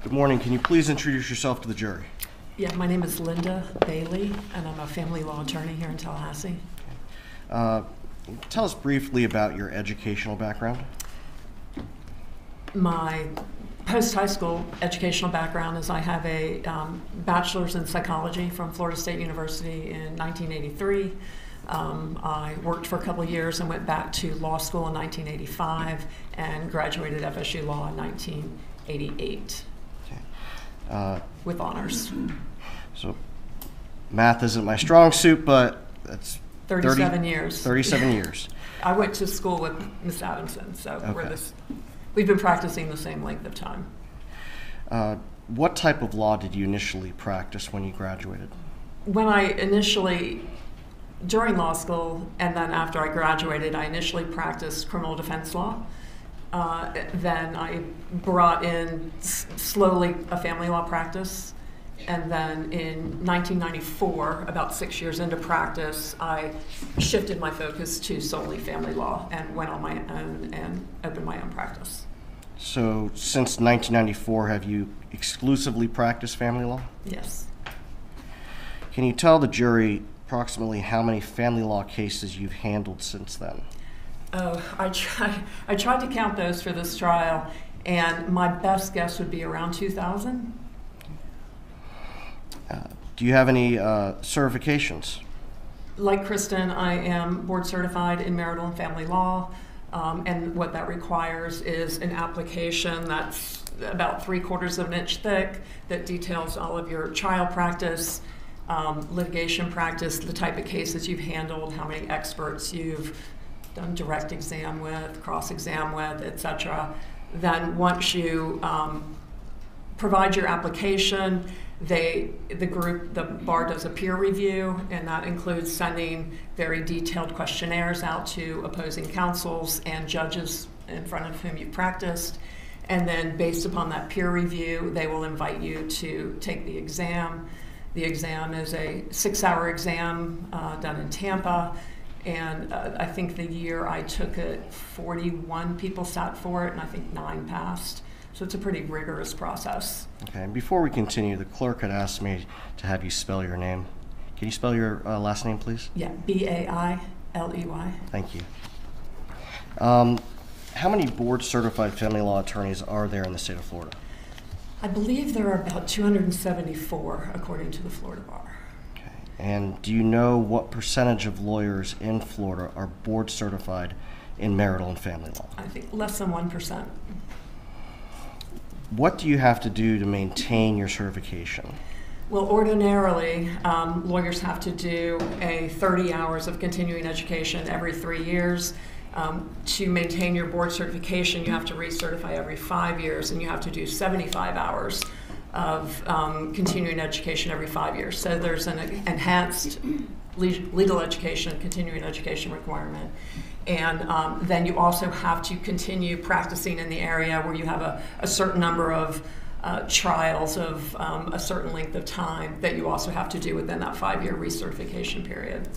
Good morning. Can you please introduce yourself to the jury? Yeah, my name is Linda Bailey, and I'm a family law attorney here in Tallahassee. Tell us briefly about your educational background. My post-high school educational background is I have a bachelor's in psychology from Florida State University in 1983. I worked for a couple of years and went back to law school in 1985 and graduated FSU Law in 1988 with honors. So math isn't my strong suit, but that's 37 years. 37 years. I went to school with Miss Adelson, so Okay. We've been practicing the same length of time. What type of law did you initially practice when you graduated? When during law school and then after I graduated, I initially practiced criminal defense law. Then I brought in slowly a family law practice. And then in 1994, about 6 years into practice, I shifted my focus to solely family law and went on my own and opened my own practice. So since 1994, have you exclusively practiced family law? Yes. Can you tell the jury approximately how many family law cases you've handled since then? Oh, I tried to count those for this trial, and my best guess would be around 2,000. Do you have any certifications? Like Kristen, I am board certified in marital and family law, and what that requires is an application that's about 3/4 of an inch thick that details all of your trial practice, litigation practice, the type of cases you've handled, how many experts you've done direct exam with, cross-exam with, etc. Then once you provide your application, the bar does a peer review, and that includes sending very detailed questionnaires out to opposing counsels and judges in front of whom you've practiced. And then based upon that peer review, they will invite you to take the exam. The exam is a 6-hour exam done in Tampa. And I think the year I took it, 41 people sat for it, and I think 9 passed. So it's a pretty rigorous process. Okay, and before we continue, the clerk had asked me to have you spell your name. Can you spell your last name, please? Yeah, Bailey. Thank you. How many board-certified family law attorneys are there in the state of Florida? I believe there are about 274, according to the Florida Bar. Okay, and do you know what percentage of lawyers in Florida are board-certified in marital and family law? I think less than 1%. What do you have to do to maintain your certification? Well, ordinarily, lawyers have to do a 30 hours of continuing education every 3 years. To maintain your board certification, you have to recertify every 5 years, and you have to do 75 hours of continuing education every 5 years. So there's an enhanced legal education, continuing education requirement. And then you also have to continue practicing in the area where you have a certain number of trials of a certain length of time that you also have to do within that 5-year recertification period.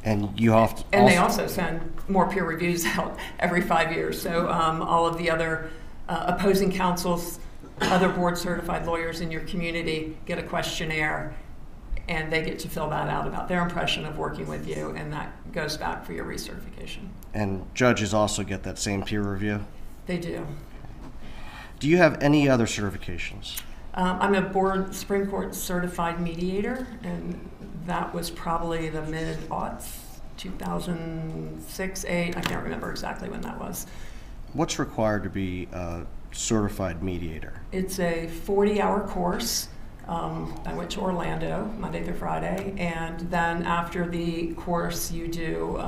And you have to and they also send more peer reviews out every 5 years. So all of the other opposing counsels, other board certified lawyers in your community get a questionnaire, and they get to fill that out about their impression of working with you, and that goes back for your recertification. And judges also get that same peer review? They do. Do you have any other certifications? I'm a Supreme Court certified mediator, and that was probably the mid-aughts, 2006, 8. I can't remember exactly when that was. What's required to be a certified mediator? It's a 40-hour course. I went to Orlando Monday through Friday, and then after the course you do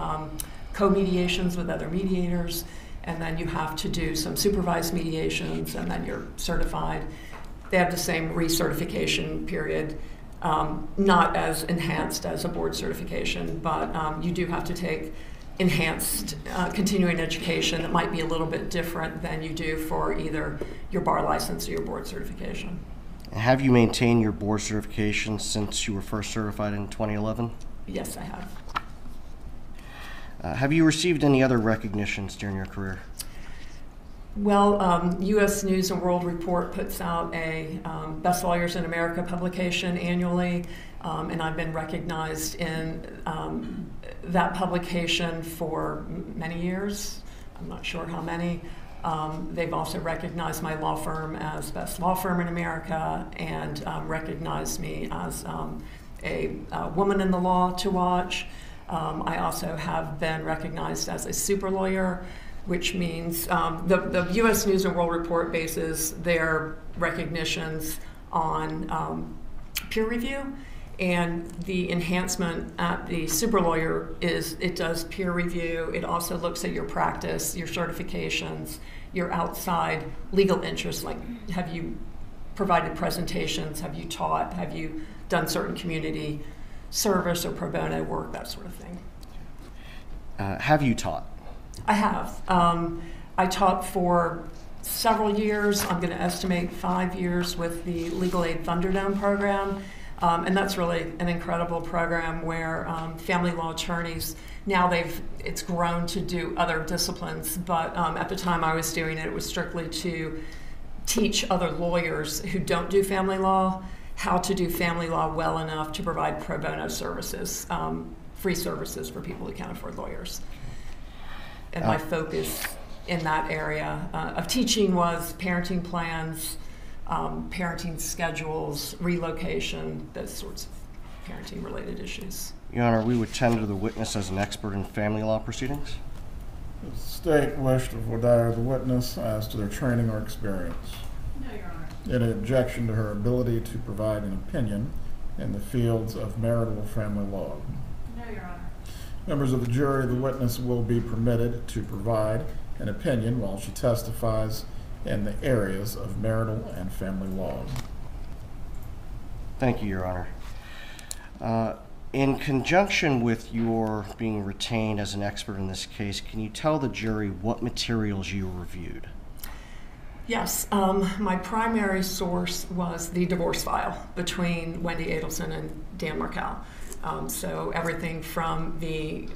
co-mediations with other mediators, and then you have to do some supervised mediations, and then you're certified. They have the same recertification period, not as enhanced as a board certification, but you do have to take enhanced continuing education that might be a little bit different than you do for either your bar license or your board certification. Have you maintained your board certification since you were first certified in 2011? Yes, I have. Have you received any other recognitions during your career? Well, U.S. News and World Report puts out a Best Lawyers in America publication annually, and I've been recognized in that publication for many years. I'm not sure how many. They've also recognized my law firm as Best Law Firm in America, and recognized me as a woman in the law to watch. I also have been recognized as a super lawyer, which means the U.S. News and World Report bases their recognitions on peer review, and the enhancement at the super lawyer is it does peer review. It also looks at your practice, your certifications, your outside legal interests, like have you provided presentations, have you taught, have you done certain community service or pro bono work, that sort of thing. Have you taught? I have. I taught for several years. I'm going to estimate 5 years with the Legal Aid Thunderdome program. And that's really an incredible program where family law attorneys, now it's grown to do other disciplines, but at the time I was doing it, it was strictly to teach other lawyers who don't do family law how to do family law well enough to provide pro bono services, free services for people who can't afford lawyers. And my focus in that area of teaching was parenting plans, parenting schedules, relocation, those sorts of parenting related issues. Your Honor, we would tender the witness as an expert in family law proceedings. The state wished to voir dire the witness as to their training or experience. No, Your Honor. Any objection to her ability to provide an opinion in the fields of marital or family law? No, Your Honor. Members of the jury, the witness will be permitted to provide an opinion while she testifies in the areas of marital and family law. Thank you, Your Honor. In conjunction with your being retained as an expert in this case, can you tell the jury what materials you reviewed? Yes, my primary source was the divorce file between Wendi Adelson and Dan Markel. So everything from the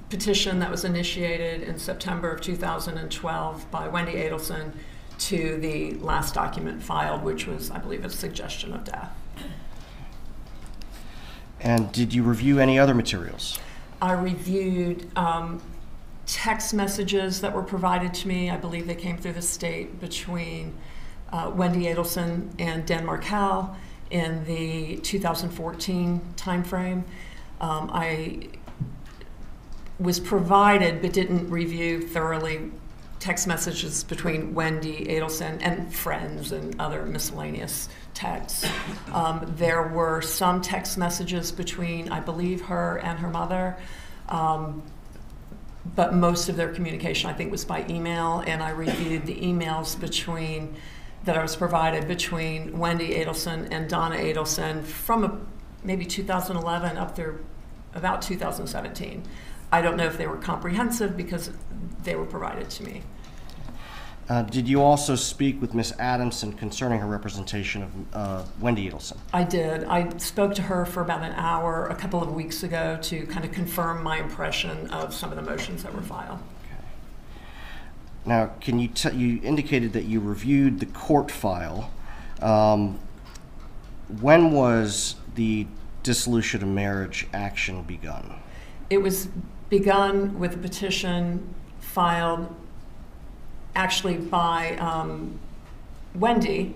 petition that was initiated in September of 2012 by Wendi Adelson to the last document filed, which was, I believe, a suggestion of death. And did you review any other materials? I reviewed text messages that were provided to me. I believe they came through the state between Wendi Adelson and Dan Markel in the 2014 timeframe. I was provided, but didn't review thoroughly, text messages between Wendi Adelson and friends and other miscellaneous texts. There were some text messages between, I believe, her and her mother, but most of their communication, I think, was by email, and I reviewed the emails that I was provided between Wendi Adelson and Donna Adelson from maybe 2011 up through about 2017. I don't know if they were comprehensive because they were provided to me. Did you also speak with Ms. Adamson concerning her representation of Wendi Adelson? I did. I spoke to her for about an hour a couple of weeks ago to kind of confirm my impression of some of the motions that were filed. Okay. Now, can you you indicated that you reviewed the court file. When was the dissolution of marriage action begun? It was begun with a petition filed actually by Wendi,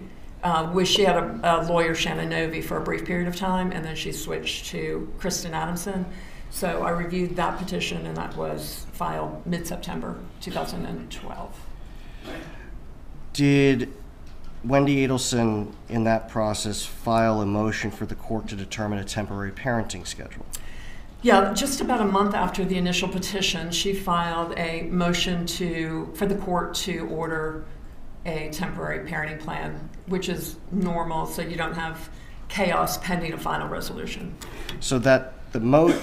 which she had a lawyer, Shannon Novi, for a brief period of time, and then she switched to Kristen Adamson. So I reviewed that petition, and that was filed mid-September 2012. Did Wendi Adelson, in that process, file a motion for the court to determine a temporary parenting schedule? Yeah, just about a month after the initial petition, she filed a motion for the court to order a temporary parenting plan, which is normal, so you don't have chaos pending a final resolution. So that the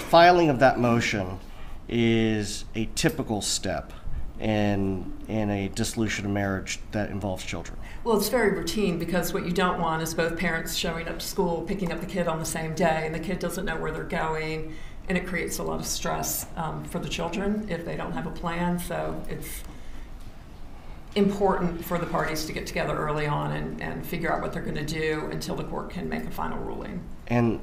filing of that motion is a typical step in a dissolution of marriage that involves children? Well, it's very routine because what you don't want is both parents showing up to school, picking up the kid on the same day, and the kid doesn't know where they're going. And it creates a lot of stress for the children if they don't have a plan. So important for the parties to get together early on and figure out what they're going to do until the court can make a final ruling. And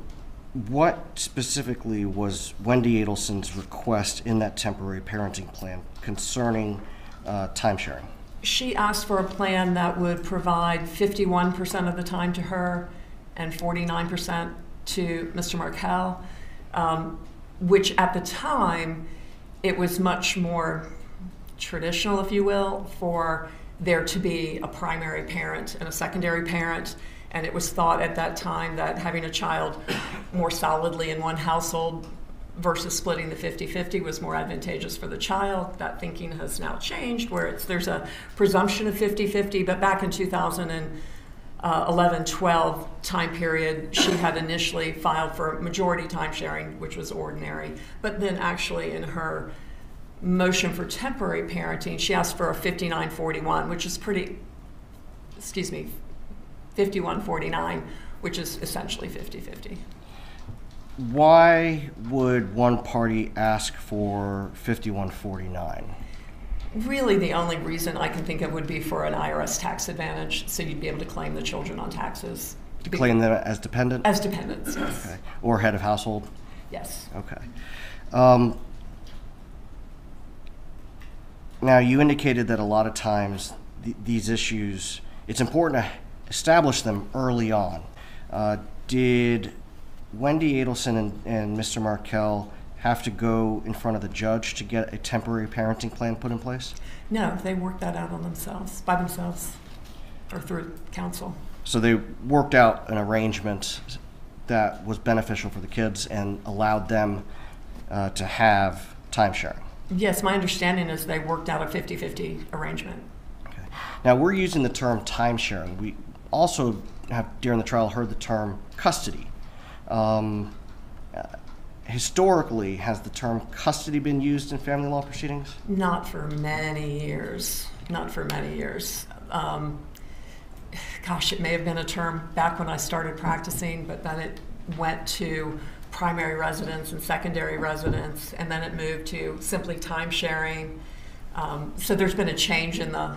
what specifically was Wendi Adelson's request in that temporary parenting plan concerning time sharing? She asked for a plan that would provide 51% of the time to her and 49% to Mr. Markel, which at the time, it was much more traditional, if you will, for there to be a primary parent and a secondary parent. And it was thought at that time that having a child more solidly in one household versus splitting the 50-50 was more advantageous for the child. That thinking has now changed, where there's a presumption of 50-50, but back in 2011-12 time period, she had initially filed for majority time sharing, which was ordinary, but then actually in her motion for temporary parenting, she asked for a 59-41, which is 51-49, which is essentially 50-50. Why would one party ask for 51-49? Really, the only reason I can think of would be for an IRS tax advantage, so you'd be able to claim the children on taxes. To claim them as dependent? As dependents, yes. Okay. Or head of household? Yes. Okay. Now, you indicated that a lot of times these issues, it's important to establish them early on. Did Wendi Adelson and Mr. Markel have to go in front of the judge to get a temporary parenting plan put in place? No, they worked that out on themselves, by themselves, or through counsel. So they worked out an arrangement that was beneficial for the kids and allowed them to have time sharing? Yes, my understanding is they worked out a 50-50 arrangement. Okay. Now, we're using the term time sharing. We also have, during the trial, heard the term custody. Historically, has the term custody been used in family law proceedings? Not for many years. Not for many years. Gosh, it may have been a term back when I started practicing, but then it went to primary residence and secondary residence, and then it moved to simply time sharing. So there's been a change in the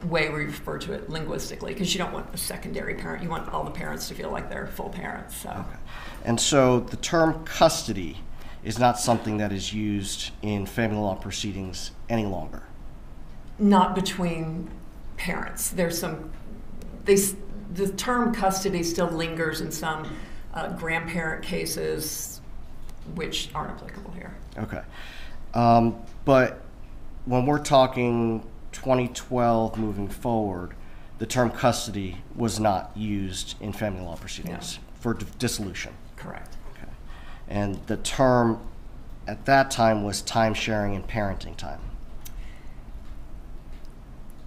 way we refer to it linguistically, because you don't want a secondary parent. You want all the parents to feel like they're full parents. So. Okay. And so the term custody is not something that is used in family law proceedings any longer? Not between parents. There's some, the term custody still lingers in some grandparent cases, which aren't applicable here. Okay. But when we're talking 2012 moving forward, the term custody was not used in family law proceedings for dissolution. Correct. Okay. And the term at that time was time sharing and parenting time.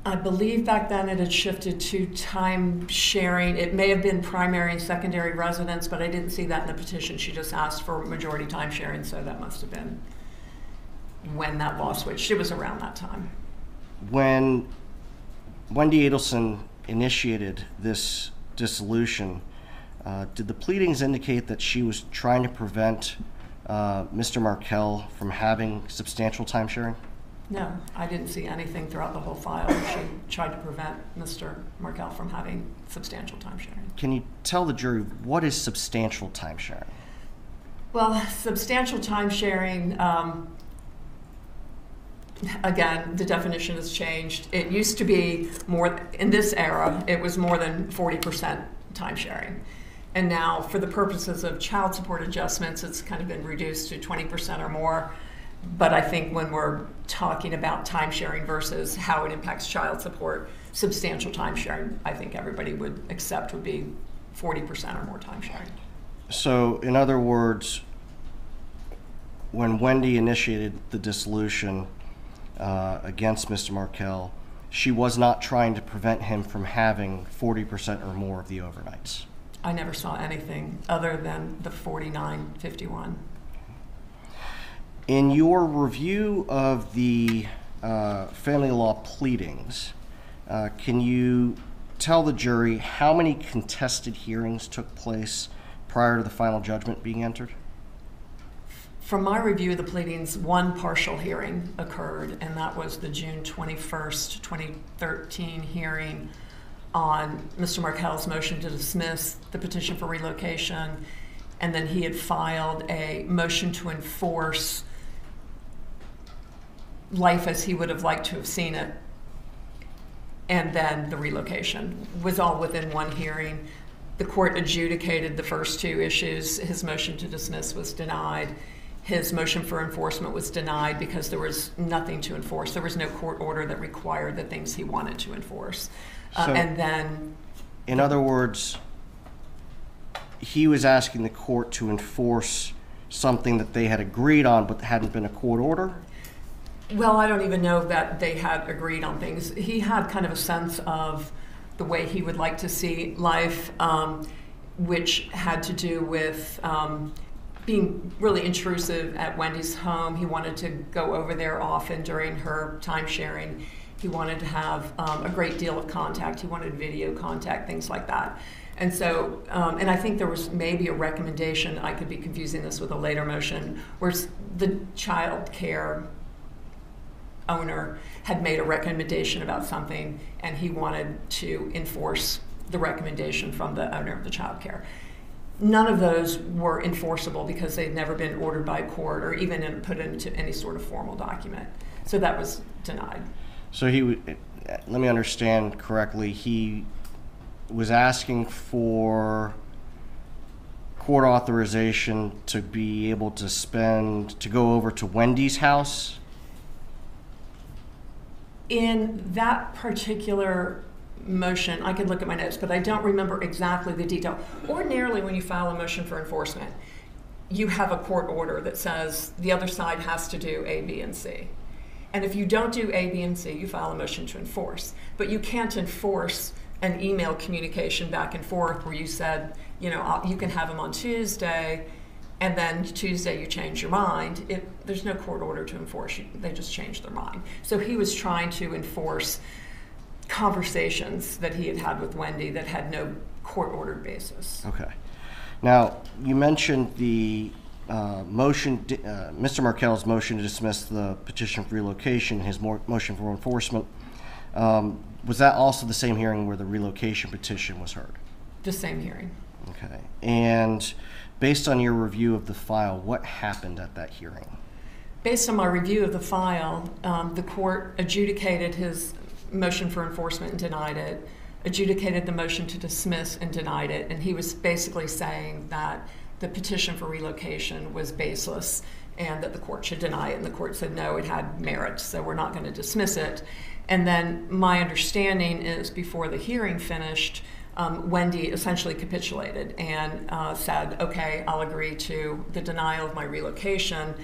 I believe back then it had shifted to time sharing. It may have been primary and secondary residence, but I didn't see that in the petition. She just asked for majority time sharing, so that must have been when that law switched. It was around that time. When Wendi Adelson initiated this dissolution, did the pleadings indicate that she was trying to prevent Mr. Markel from having substantial time sharing? No, I didn't see anything throughout the whole file. She tried to prevent Mr. Markel from having substantial time sharing. Can you tell the jury what is substantial time sharing? Well, substantial time sharing, again, the definition has changed. It used to be more, in this era, it was more than 40% time sharing. And now, for the purposes of child support adjustments, it's kind of been reduced to 20% or more. But I think when we're talking about time sharing versus how it impacts child support, substantial time sharing, I think everybody would accept would be 40% or more time sharing. So, in other words, when Wendi initiated the dissolution against Mr. Markel, she was not trying to prevent him from having 40% or more of the overnights. I never saw anything other than the 49-51. In your review of the family law pleadings, can you tell the jury how many contested hearings took place prior to the final judgment being entered? From my review of the pleadings, one partial hearing occurred, and that was the June 21st, 2013 hearing on Mr. Markel's motion to dismiss the petition for relocation, and then he had filed a motion to enforce life as he would have liked to have seen it, and then the relocation was all within one hearing. The court adjudicated the first two issues. His motion to dismiss was denied. His motion for enforcement was denied because there was nothing to enforce. There was no court order that required the things he wanted to enforce. And then... In other words, he was asking the court to enforce something that they had agreed on but hadn't been a court order? Well, I don't even know that they had agreed on things. He had kind of a sense of the way he would like to see life, which had to do with being really intrusive at Wendy's home. He wanted to go over there often during her time sharing. He wanted to have a great deal of contact. He wanted video contact, things like that. And so, and I think there was maybe a recommendation, I could be confusing this with a later motion, where the child care owner had made a recommendation about something, and he wanted to enforce the recommendation from the owner of the child care. None of those were enforceable because they'd never been ordered by a court or even put into any sort of formal document. So that was denied. So let me understand correctly, he was asking for court authorization to be able to go over to Wendy's house? In that particular motion, I could look at my notes, but I don't remember exactly the detail. Ordinarily, when you file a motion for enforcement, you have a court order that says the other side has to do A, B, and C. And if you don't do A, B, and C, you file a motion to enforce. But you can't enforce an email communication back and forth where you said, you know, you can have them on Tuesday, and then Tuesday you change your mind. There's no court order to enforce. They just changed their mind. So he was trying to enforce conversations that he had had with Wendy that had no court-ordered basis. Okay. Now, you mentioned the motion, Mr. Markel's motion to dismiss the petition for relocation, his motion for enforcement. Was that also the same hearing where the relocation petition was heard? The same hearing. Okay. And based on your review of the file, what happened at that hearing? Based on my review of the file, the court adjudicated his motion for enforcement and denied it, adjudicated the motion to dismiss and denied it, and he was basically saying that the petition for relocation was baseless and that the court should deny it, and the court said no, it had merit, so we're not going to dismiss it. And then my understanding is before the hearing finished, Wendi essentially capitulated and said, okay, I'll agree to the denial of my relocation.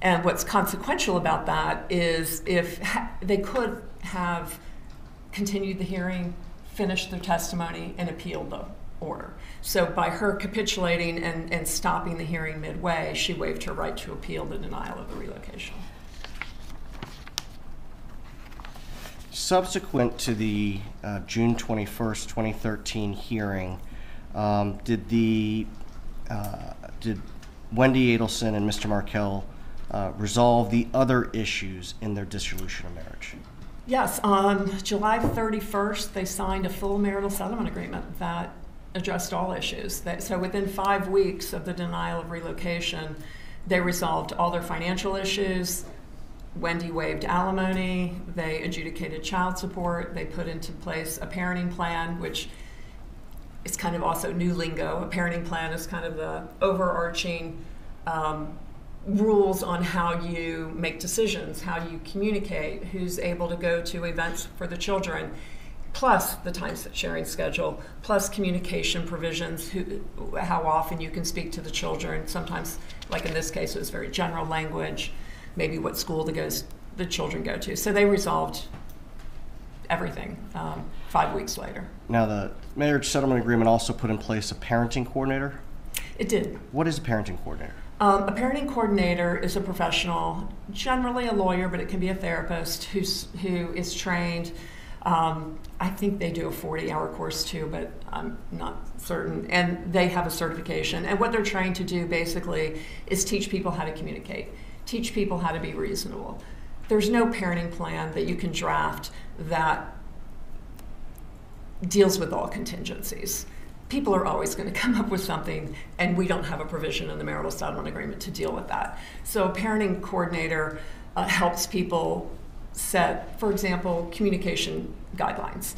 And what's consequential about that is if they could have continued the hearing, finished their testimony, and appealed the order. So by her capitulating and stopping the hearing midway, she waived her right to appeal the denial of the relocation. Subsequent to the June 21st, 2013 hearing, did Wendi Adelson and Mr. Markel resolve the other issues in their dissolution of marriage? Yes, on July 31st, they signed a full marital settlement agreement that addressed all issues. So within 5 weeks of the denial of relocation, they resolved all their financial issues. Wendi waived alimony, they adjudicated child support, they put into place a parenting plan, which is kind of also new lingo. A parenting plan is kind of the overarching rules on how you make decisions, how you communicate, who's able to go to events for the children, plus the time sharing schedule, plus communication provisions, how often you can speak to the children. Sometimes, like in this case, it was very general language, maybe what school the children go to. So they resolved everything 5 weeks later. Now, the marriage settlement agreement also put in place a parenting coordinator? It did. What is a parenting coordinator? A parenting coordinator is a professional, generally a lawyer, but it can be a therapist who is trained I think they do a 40-hour course too, but I'm not certain. And they have a certification. And what they're trying to do basically is teach people how to communicate, teach people how to be reasonable. There's no parenting plan that you can draft that deals with all contingencies. People are always going to come up with something, and we don't have a provision in the marital settlement agreement to deal with that. So a parenting coordinator helps people set, for example, communication guidelines.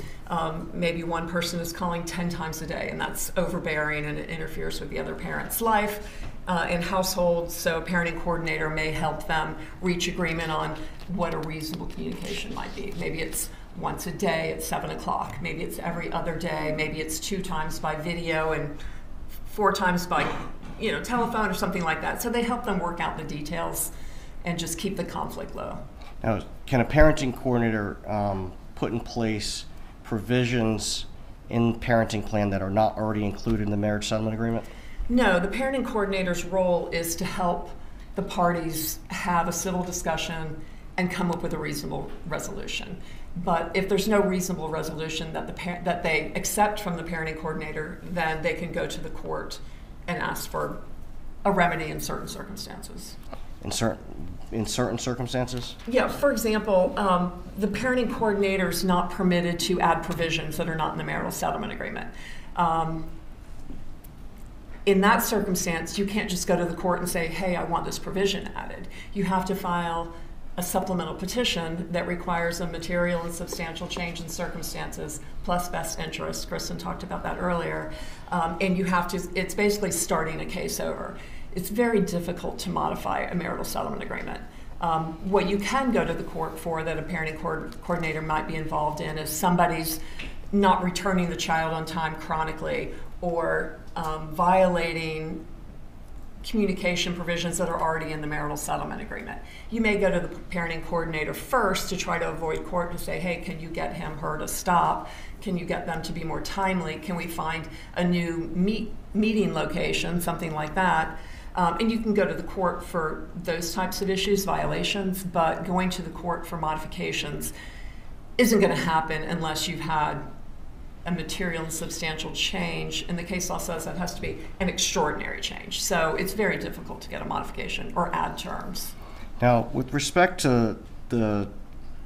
Maybe one person is calling 10 times a day, and that's overbearing and it interferes with the other parent's life in households. So a parenting coordinator may help them reach agreement on what a reasonable communication might be. Maybe it's once a day at 7 o'clock. Maybe it's every other day. Maybe it's 2 times by video and 4 times by telephone or something like that. So they help them work out the details and just keep the conflict low. Now, can a parenting coordinator put in place provisions in parenting plan that are not already included in the marriage settlement agreement? No, the parenting coordinator's role is to help the parties have a civil discussion and come up with a reasonable resolution. But if there's no reasonable resolution that they accept from the parenting coordinator, then they can go to the court and ask for a remedy in certain circumstances. In certain circumstances? Yeah, for example, the parenting coordinator is not permitted to add provisions that are not in the marital settlement agreement. In that circumstance, you can't just go to the court and say, hey, I want this provision added. You have to file a supplemental petition that requires a material and substantial change in circumstances plus best interest. Kristen talked about that earlier. And you have to, it's basically starting a case over. It's very difficult to modify a marital settlement agreement. What you can go to the court for that a parenting coordinator might be involved in is somebody's not returning the child on time chronically or violating communication provisions that are already in the marital settlement agreement. You may go to the parenting coordinator first to try to avoid court and say, hey, can you get him, her to stop? Can you get them to be more timely? Can we find a new meeting location, something like that? And you can go to the court for those types of issues, violations, but going to the court for modifications isn't going to happen unless you've had a material and substantial change, and the case law says that has to be an extraordinary change. So it's very difficult to get a modification or add terms. Now, with respect to the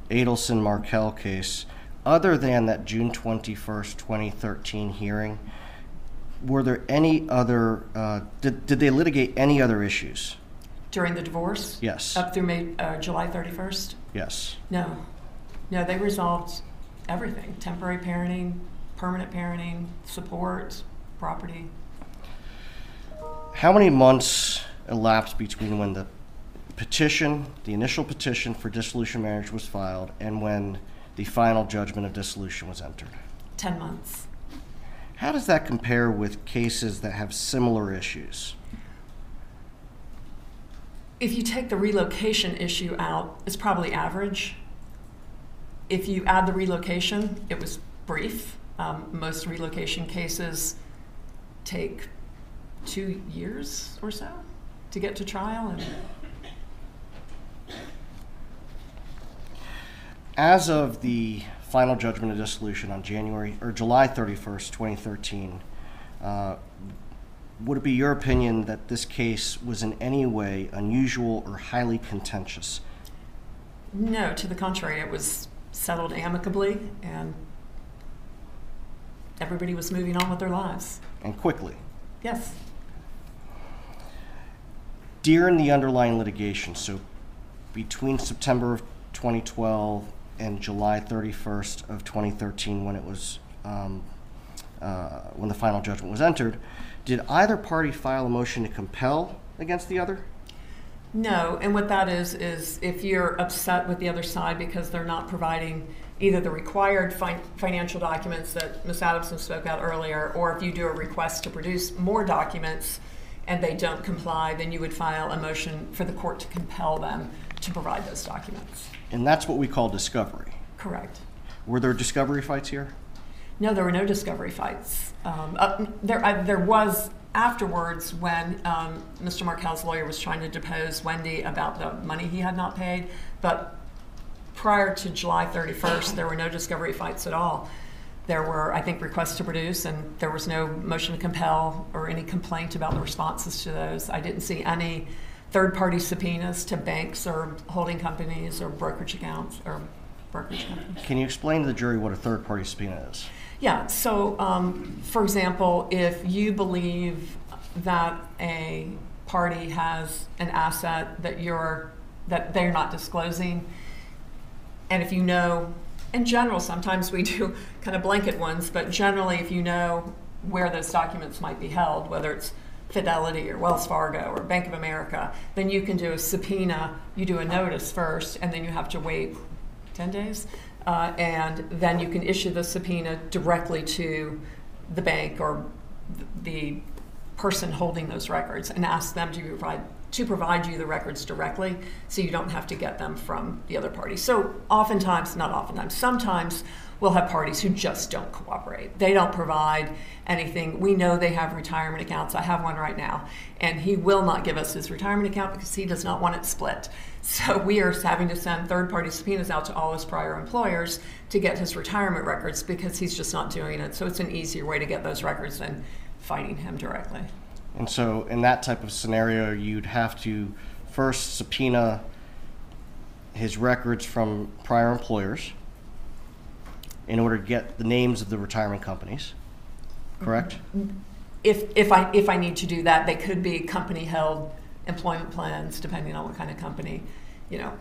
Adelson-Markel case, other than that June 21st, 2013 hearing, were there any other, did they litigate any other issues? During the divorce? Yes. Up through July 31st? Yes. No, they resolved everything. Temporary parenting, permanent parenting, support, property. How many months elapsed between when the initial petition for dissolution of marriage was filed and when the final judgment of dissolution was entered? 10 months. How does that compare with cases that have similar issues? If you take the relocation issue out, it's probably average. If you add the relocation, it was brief. Most relocation cases take 2 years or so to get to trial. As of the final judgment of dissolution on July 31st, 2013, would it be your opinion that this case was in any way unusual or highly contentious? No, to the contrary, it was settled amicably and everybody was moving on with their lives. And quickly? Yes. During the underlying litigation, so between September of 2012 and July 31st of 2013, when it was when the final judgment was entered, did either party file a motion to compel against the other? No, and what that is if you're upset with the other side because they're not providing either the required financial documents that Ms. Adelson spoke out earlier, or if you do a request to produce more documents and they don't comply, then you would file a motion for the court to compel them to provide those documents. And that's what we call discovery? Correct. Were there discovery fights here? No, there were no discovery fights. There was afterwards when Mr. Markel's lawyer was trying to depose Wendi about the money he had not paid, but prior to July 31st, there were no discovery fights at all. There were, I think, requests to produce, and there was no motion to compel or any complaint about the responses to those. I didn't see any third-party subpoenas to banks or holding companies or brokerage accounts or brokerage companies. Can you explain to the jury what a third-party subpoena is? Yeah, so for example, if you believe that a party has an asset that they're not disclosing, and if you know, in general, sometimes we do kind of blanket ones, but generally if you know where those documents might be held, whether it's Fidelity or Wells Fargo or Bank of America, then you can do a subpoena. You do a notice first, and then you have to wait 10 days, and then you can issue the subpoena directly to the bank or the person holding those records and ask them to provide you the records directly, so you don't have to get them from the other party. So sometimes we'll have parties who just don't cooperate. They don't provide anything. We know they have retirement accounts. I have one right now, and he will not give us his retirement account because he does not want it split. So we are having to send third-party subpoenas out to all his prior employers to get his retirement records because he's just not doing it. So it's an easier way to get those records than fighting him directly. And so in that type of scenario, you'd have to first subpoena his records from prior employers in order to get the names of the retirement companies, correct? If I need to do that, they could be company-held employment plans, depending on what kind of company, you know.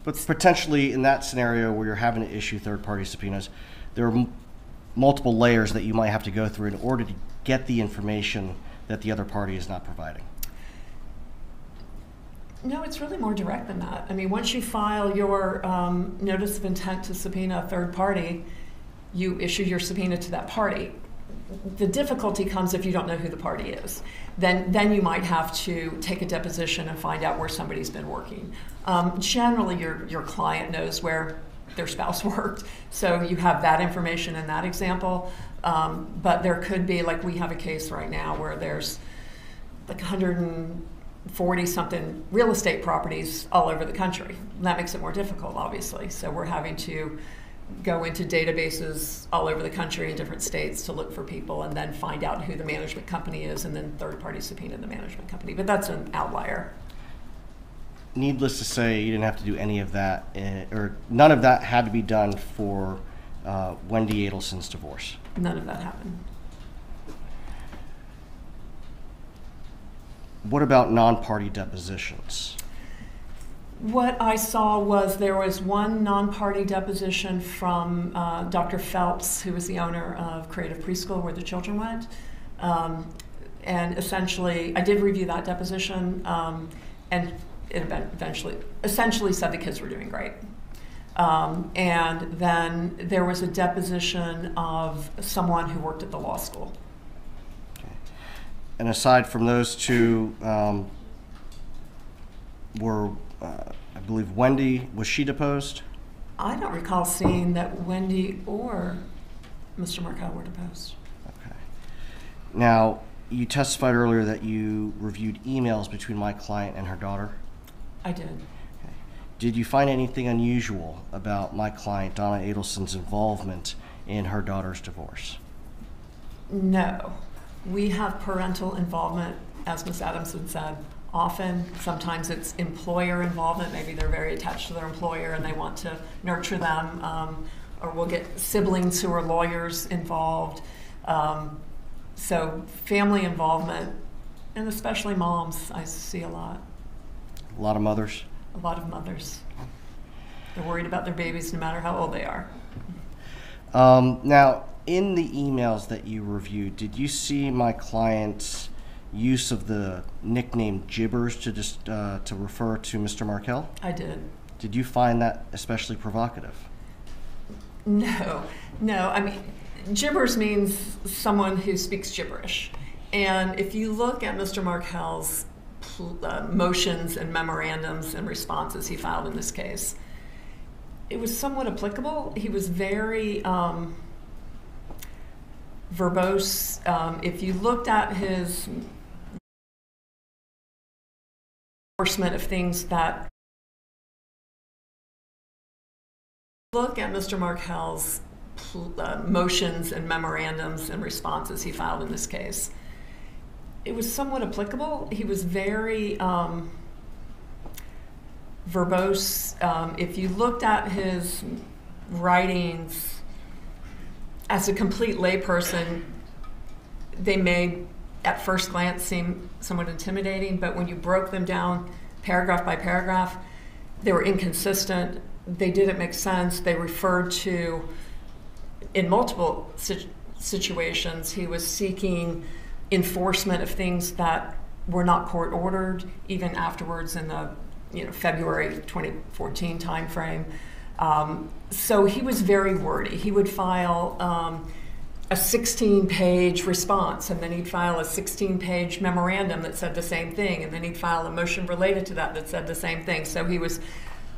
But potentially in that scenario where you're having to issue third-party subpoenas, there are multiple layers that you might have to go through in order to get the information that the other party is not providing. No, it's really more direct than that. I mean, once you file your notice of intent to subpoena a third party, you issue your subpoena to that party. The difficulty comes if you don't know who the party is. Then you might have to take a deposition and find out where somebody's been working. Generally, your client knows where their spouse worked, so you have that information in that example. But there could be, like we have a case right now where there's like 140-something real estate properties all over the country. And that makes it more difficult, obviously. So we're having to go into databases all over the country in different states to look for people and then find out who the management company is and then third-party subpoena the management company. But that's an outlier. Needless to say, you didn't have to do any of that, or none of that had to be done for Wendi Adelson's divorce. None of that happened. What about non-party depositions? What I saw was there was one non-party deposition from Dr. Phelps, who was the owner of Creative Preschool, where the children went. And essentially, I did review that deposition, and it essentially said the kids were doing great. And then there was a deposition of someone who worked at the law school. Okay. And aside from those two, I believe Wendi, was she deposed? I don't recall seeing that Wendi or Mr. Markel were deposed. Okay. Now, you testified earlier that you reviewed emails between my client and her daughter. I did. Okay. Did you find anything unusual about my client, Donna Adelson's involvement in her daughter's divorce? No. We have parental involvement, as Ms. Adamson said, often. Sometimes it's employer involvement. Maybe they're very attached to their employer and they want to nurture them. Or we'll get siblings who are lawyers involved. So family involvement, and especially moms, I see a lot. A lot of mothers? A lot of mothers. They're worried about their babies no matter how old they are. Now, in the emails that you reviewed, did you see my client's use of the nickname Jibbers to refer to Mr. Markel? I did. Did you find that especially provocative? No. I mean, Jibbers means someone who speaks gibberish. And if you look at Mr. Markel's motions and memorandums and responses he filed in this case, it was somewhat applicable. He was very verbose. If you looked at his enforcement of things that Look at Mr. Markel's motions and memorandums and responses he filed in this case. It was somewhat applicable. He was very verbose. If you looked at his writings as a complete layperson, they may at first glance seem somewhat intimidating, but when you broke them down paragraph by paragraph, they were inconsistent. They didn't make sense. They referred to, in multiple situations, he was seeking enforcement of things that were not court ordered, even afterwards in the February 2014 timeframe. So he was very wordy. He would file a 16-page response, and then he'd file a 16-page memorandum that said the same thing, and then he'd file a motion related to that said the same thing. So he was,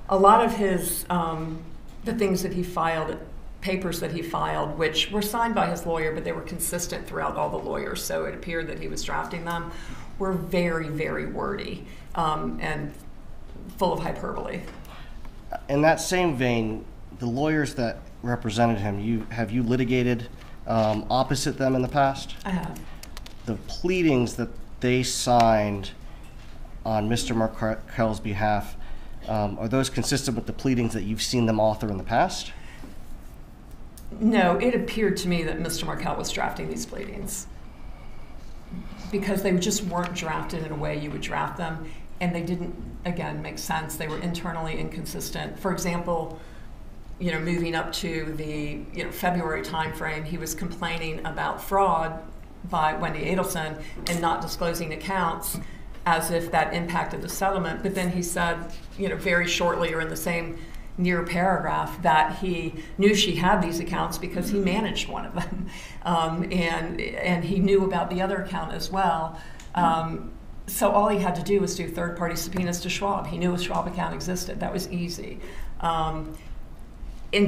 a lot of his, the things that he filed, papers that he filed, which were signed by his lawyer, but they were consistent throughout all the lawyers, so it appeared that he was drafting them, were very, very wordy and full of hyperbole. In that same vein, the lawyers that represented him, have you litigated opposite them in the past? I have. The pleadings that they signed on Mr. Markel's behalf, are those consistent with the pleadings that you've seen them author in the past? No, it appeared to me that Mr. Markel was drafting these pleadings because they just weren't drafted in a way you would draft them, and they didn't, again, make sense. They were internally inconsistent. For example, moving up to the February timeframe, he was complaining about fraud by Wendi Adelson and not disclosing accounts as if that impacted the settlement. But then he said, very shortly or in the same near paragraph, that he knew she had these accounts because he managed one of them, and he knew about the other account as well. So all he had to do was do third-party subpoenas to Schwab. He knew a Schwab account existed. That was easy. And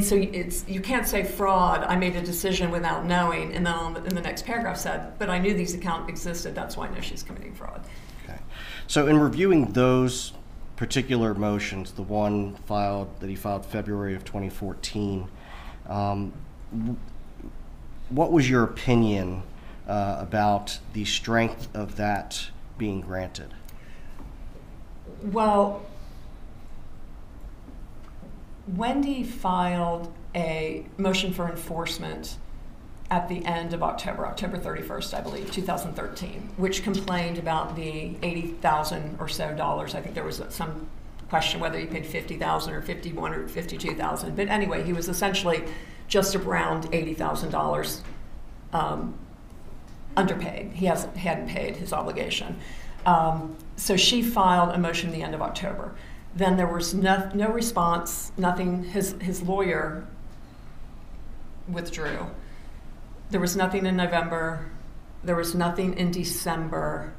so you can't say fraud, I made a decision without knowing, and then in the next paragraph said, but I knew these accounts existed, that's why I know she's committing fraud. Okay. So in reviewing those particular motions, the one that he filed February of 2014, what was your opinion about the strength of that being granted? Well, Wendi filed a motion for enforcement at the end of October 31st, I believe, 2013, which complained about the $80,000 or so dollars. I think there was some question whether he paid $50,000 or $51,000 or $52,000. But anyway, he was essentially just around $80,000 underpaid. He hadn't paid his obligation. So she filed a motion at the end of October. Then there was no response, nothing. His lawyer withdrew. There was nothing in November. There was nothing in December.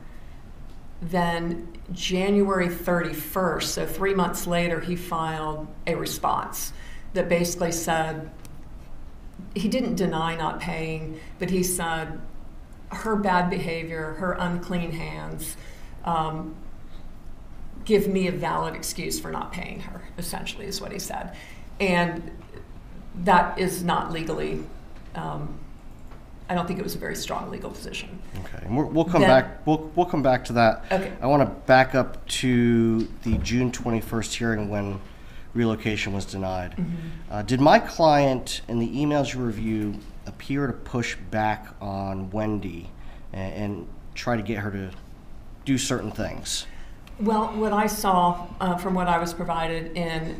Then January 31st, so 3 months later, he filed a response that basically said, he didn't deny not paying, but he said her bad behavior, her unclean hands, give me a valid excuse for not paying her, essentially is what he said. And that is not legally, I don't think it was a very strong legal position. Okay, and we'll come back. We'll come back to that. Okay. I want to back up to the June 21st hearing when relocation was denied. Mm-hmm. Did my client, in the emails you review, appear to push back on Wendi and try to get her to do certain things? Well, what I saw from what I was provided in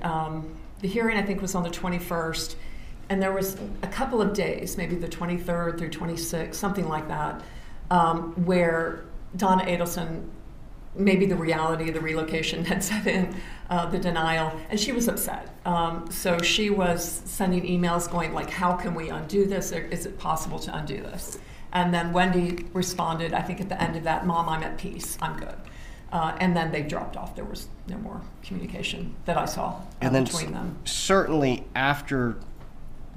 the hearing, I think, was on the 21st. And there was a couple of days, maybe the 23rd through 26th, something like that, where Donna Adelson, maybe the reality of the relocation had set in, the denial, and she was upset. So she was sending emails going like, how can we undo this? Or is it possible to undo this? And then Wendi responded, I think at the end of that, Mom, I'm at peace, I'm good. And then they dropped off. There was no more communication that I saw between them. Certainly after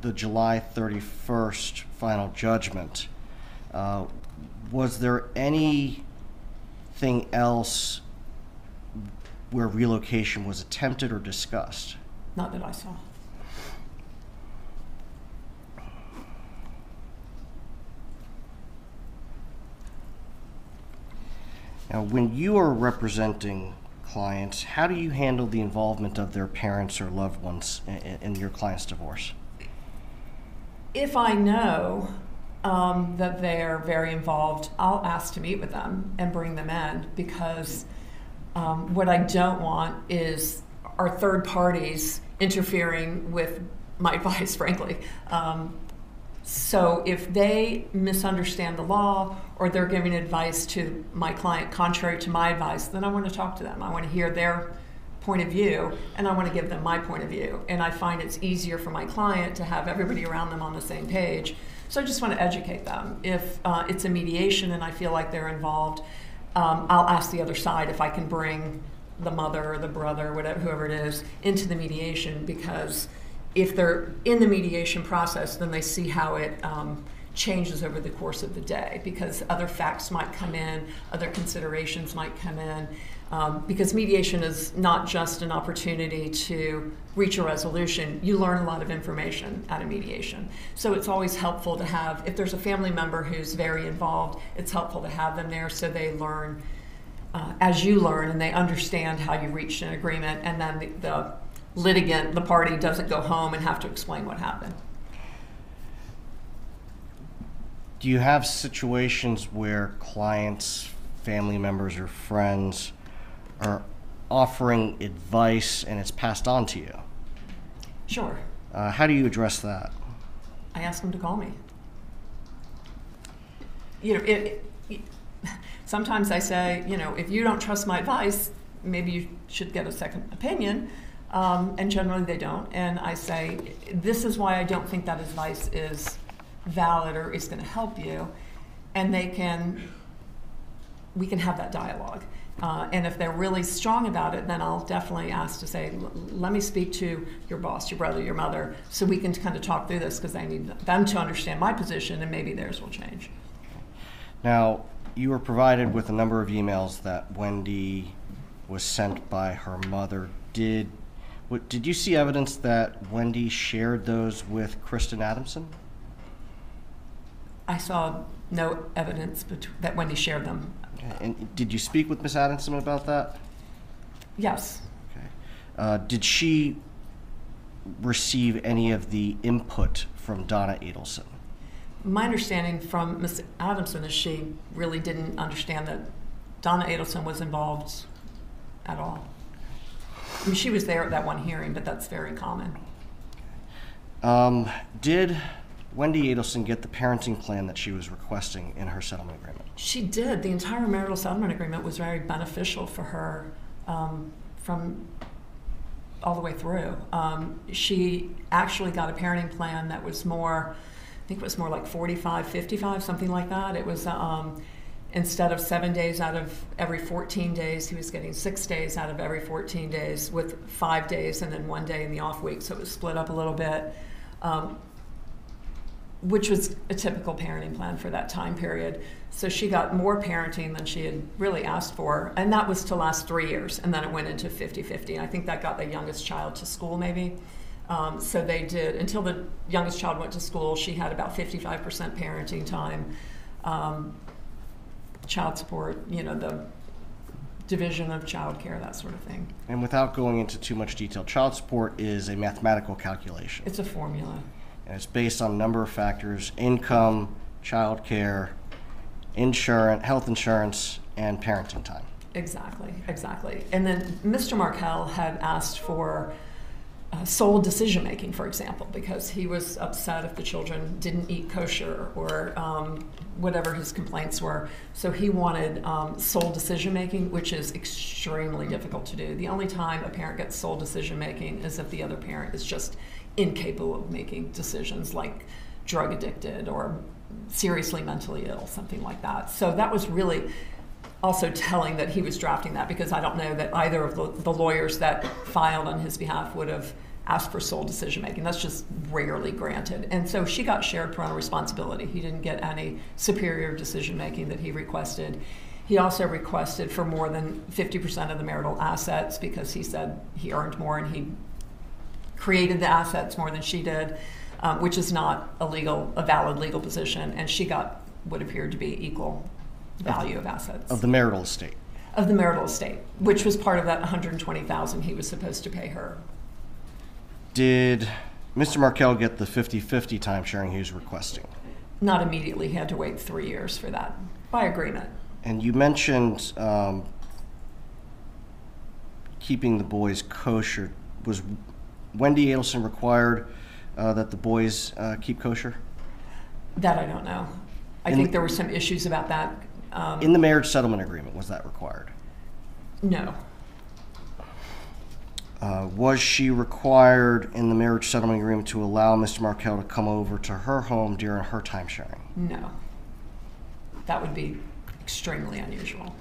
the July 31st final judgment, was there anything else where relocation was attempted or discussed? Not that I saw. Now, when you are representing clients, how do you handle the involvement of their parents or loved ones in your client's divorce? If I know that they're very involved, I'll ask to meet with them and bring them in, because what I don't want is our third parties interfering with my advice, frankly. So if they misunderstand the law or they're giving advice to my client contrary to my advice, then I want to talk to them. I want to hear their point of view, and I want to give them my point of view. And I find it's easier for my client to have everybody around them on the same page. So I just want to educate them. If it's a mediation and I feel like they're involved, I'll ask the other side if I can bring the mother or the brother, whatever, whoever it is, into the mediation, because if they're in the mediation process, then they see how it changes over the course of the day, because other facts might come in, other considerations might come in, because mediation is not just an opportunity to reach a resolution. You learn a lot of information out of mediation. So it's always helpful to have, if there's a family member who's very involved, it's helpful to have them there so they learn as you learn, and they understand how you reached an agreement, and then the litigant, the party, doesn't go home and have to explain what happened. Do you have situations where clients, family members, or friends are offering advice and it's passed on to you? Sure. How do you address that? I ask them to call me. Sometimes I say, if you don't trust my advice, maybe you should get a second opinion. And generally they don't. And I say, this is why I don't think that advice is valid or is going to help you. And we can have that dialogue. And if they're really strong about it, then I'll definitely ask to say, let me speak to your boss, your brother, your mother, so we can kind of talk through this, because I need them to understand my position, and maybe theirs will change. Now, you were provided with a number of emails that Wendi was sent by her mother. Did you see evidence that Wendi shared those with Kristen Adamson? I saw no evidence that Wendi shared them. Okay. And did you speak with Ms. Adamson about that? Yes. Okay. Did she receive any of the input from Donna Adelson? My understanding from Ms. Adamson is she really didn't understand that Donna Adelson was involved at all. I mean, she was there at that one hearing, but that's very common. Did Wendi Adelson get the parenting plan that she was requesting in her settlement agreement? She did. The entire marital settlement agreement was very beneficial for her from all the way through. She actually got a parenting plan that was more, I think it was more like 45, 55, something like that. It was instead of 7 days out of every 14 days, he was getting 6 days out of every 14 days, with 5 days and then 1 day in the off week. So it was split up a little bit, which was a typical parenting plan for that time period. So she got more parenting than she had really asked for, and that was to last 3 years, and then it went into 50-50. I think that got the youngest child to school, maybe. So they did, until the youngest child went to school, she had about 55% parenting time. Child support, the division of child care, that sort of thing. And without going into too much detail, child support is a mathematical calculation. It's a formula. And it's based on a number of factors: income, child care, insurance, health insurance, and parenting time. Exactly. And then Mr. Markel had asked for sole decision making, for example, because he was upset if the children didn't eat kosher or whatever his complaints were. So he wanted sole decision making, which is extremely difficult to do. The only time a parent gets sole decision making is if the other parent is just incapable of making decisions, like drug addicted or seriously mentally ill, something like that. So that was really also telling that he was drafting that, because I don't know that either of the lawyers that filed on his behalf would have asked for sole decision making. That's just rarely granted. And so she got shared parental responsibility. He didn't get any superior decision making that he requested. He also requested for more than 50% of the marital assets, because he said he earned more and he created the assets more than she did, which is not a valid legal position. And she got what appeared to be equal value of assets. Of the marital estate. Of the marital estate, which was part of that $120,000 he was supposed to pay her. Did Mr. Markel get the 50-50 time sharing he was requesting? Not immediately. He had to wait 3 years for that, by agreement. And you mentioned keeping the boys kosher. Was Wendi Adelson required that the boys keep kosher? That I don't know. I think there were some issues about that. In the marriage settlement agreement, was that required? No. Was she required in the marriage settlement agreement to allow Mr. Markel to come over to her home during her time sharing? No. That would be extremely unusual.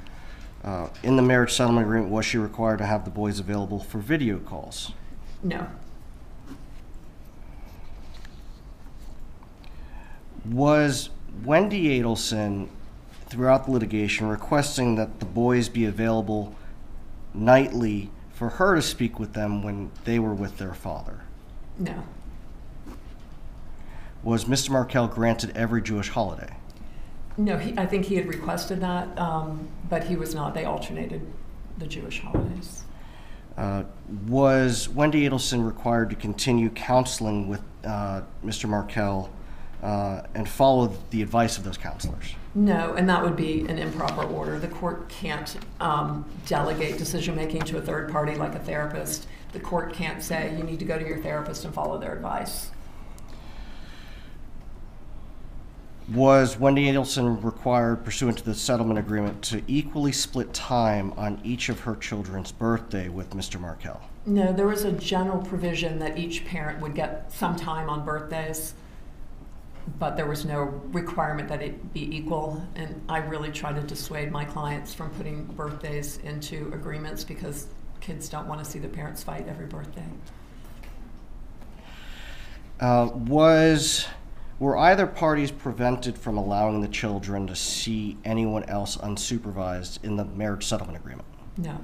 In the marriage settlement agreement, was she required to have the boys available for video calls? No. Was Wendi Adelson, throughout the litigation, requesting that the boys be available nightly for her to speak with them when they were with their father? No. Was Mr. Markel granted every Jewish holiday? No, I think he had requested that, but he was not. They alternated the Jewish holidays. Was Wendi Adelson required to continue counseling with Mr. Markel and follow the advice of those counselors? No, and that would be an improper order. The court can't delegate decision-making to a third party like a therapist. The court can't say, you need to go to your therapist and follow their advice. Was Wendi Adelson required, pursuant to the settlement agreement, to equally split time on each of her children's birthday with Mr. Markel? No, there was a general provision that each parent would get some time on birthdays, but there was no requirement that it be equal. And I really try to dissuade my clients from putting birthdays into agreements because kids don't want to see their parents fight every birthday. Were either parties prevented from allowing the children to see anyone else unsupervised in the marriage settlement agreement? No.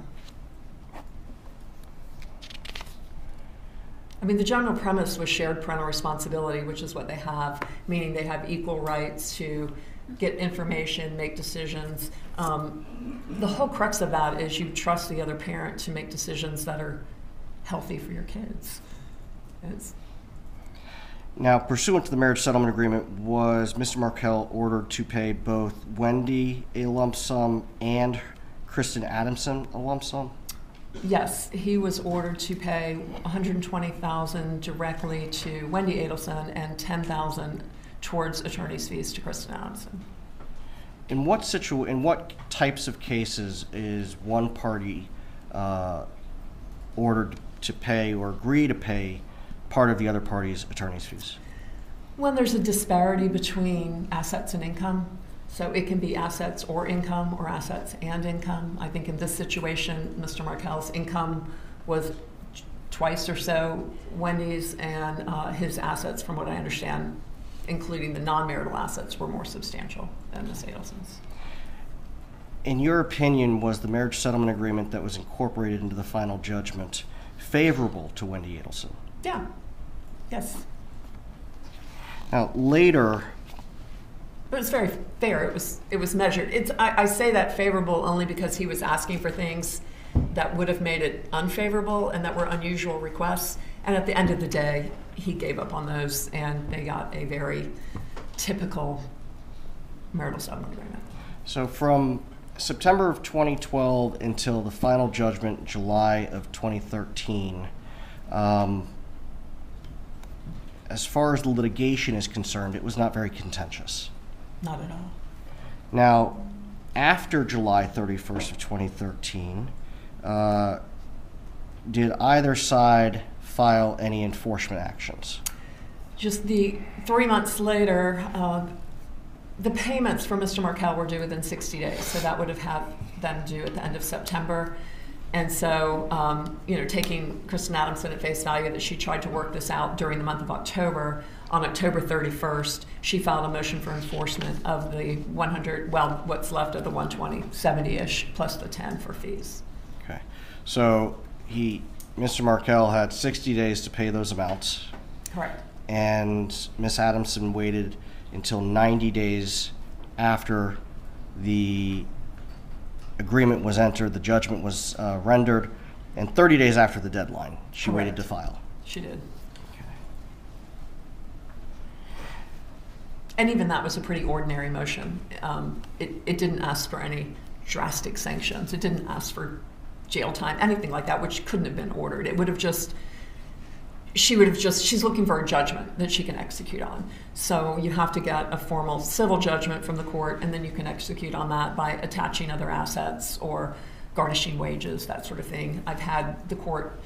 I mean, the general premise was shared parental responsibility, which is what they have, meaning they have equal rights to get information, make decisions. The whole crux of that is you trust the other parent to make decisions that are healthy for your kids. Now, pursuant to the marriage settlement agreement, was Mr. Markel ordered to pay both Wendi a lump sum and Kristen Adamson a lump sum? Yes, he was ordered to pay $120,000 directly to Wendi Adelson and $10,000 towards attorney's fees to Kristen Adamson. In what types of cases is one party ordered to pay or agree to pay part of the other party's attorney's fees? When there's a disparity between assets and income, so it can be assets or income or assets and income. I think in this situation, Mr. Markel's income was twice or so Wendy's, and his assets, from what I understand, including the non-marital assets, were more substantial than Ms. Adelson's. In your opinion, was the marriage settlement agreement that was incorporated into the final judgment favorable to Wendi Adelson? Yeah. Yes. Now, later... It was very fair. It was measured. I say that favorable only because he was asking for things that would have made it unfavorable and that were unusual requests. And at the end of the day, he gave up on those, and they got a very typical marital settlement agreement. So from September of 2012 until the final judgment, July of 2013, as far as the litigation is concerned, it was not very contentious. Not at all. Now, after July 31st of 2013, did either side file any enforcement actions? Just 3 months later, the payments for Mr. Markel were due within 60 days, so that would have had them due at the end of September. And so, taking Kristen Adamson at face value that she tried to work this out during the month of October, on October 31st, she filed a motion for enforcement of the what's left of the 120, 70-ish, plus the 10 for fees. Okay. So Mr. Markel had 60 days to pay those amounts. Correct. And Ms. Adamson waited until 90 days after the agreement was entered, the judgment was rendered, and 30 days after the deadline, she Correct. waited to file. She did. And even that was a pretty ordinary motion. It didn't ask for any drastic sanctions. It didn't ask for jail time, anything like that, which couldn't have been ordered. It would have just, she's looking for a judgment that she can execute on. So you have to get a formal civil judgment from the court, and then you can execute on that by attaching other assets or garnishing wages, that sort of thing. I've had the court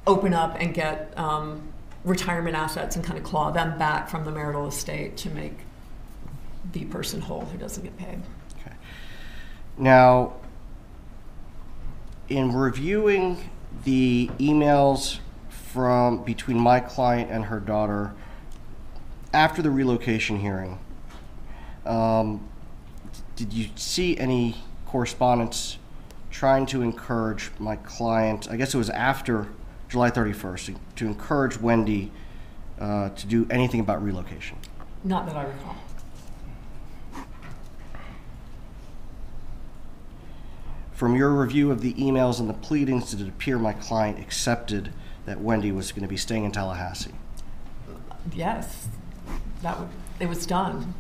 open up and get retirement assets and kind of claw them back from the marital estate to make the person whole who doesn't get paid. Okay. Now, in reviewing the emails between my client and her daughter after the relocation hearing, did you see any correspondence trying to encourage my client, I guess it was after July 31st, to encourage Wendi to do anything about relocation? Not that I recall. From your review of the emails and the pleadings, did it appear my client accepted that Wendi was going to be staying in Tallahassee? Yes, it was done.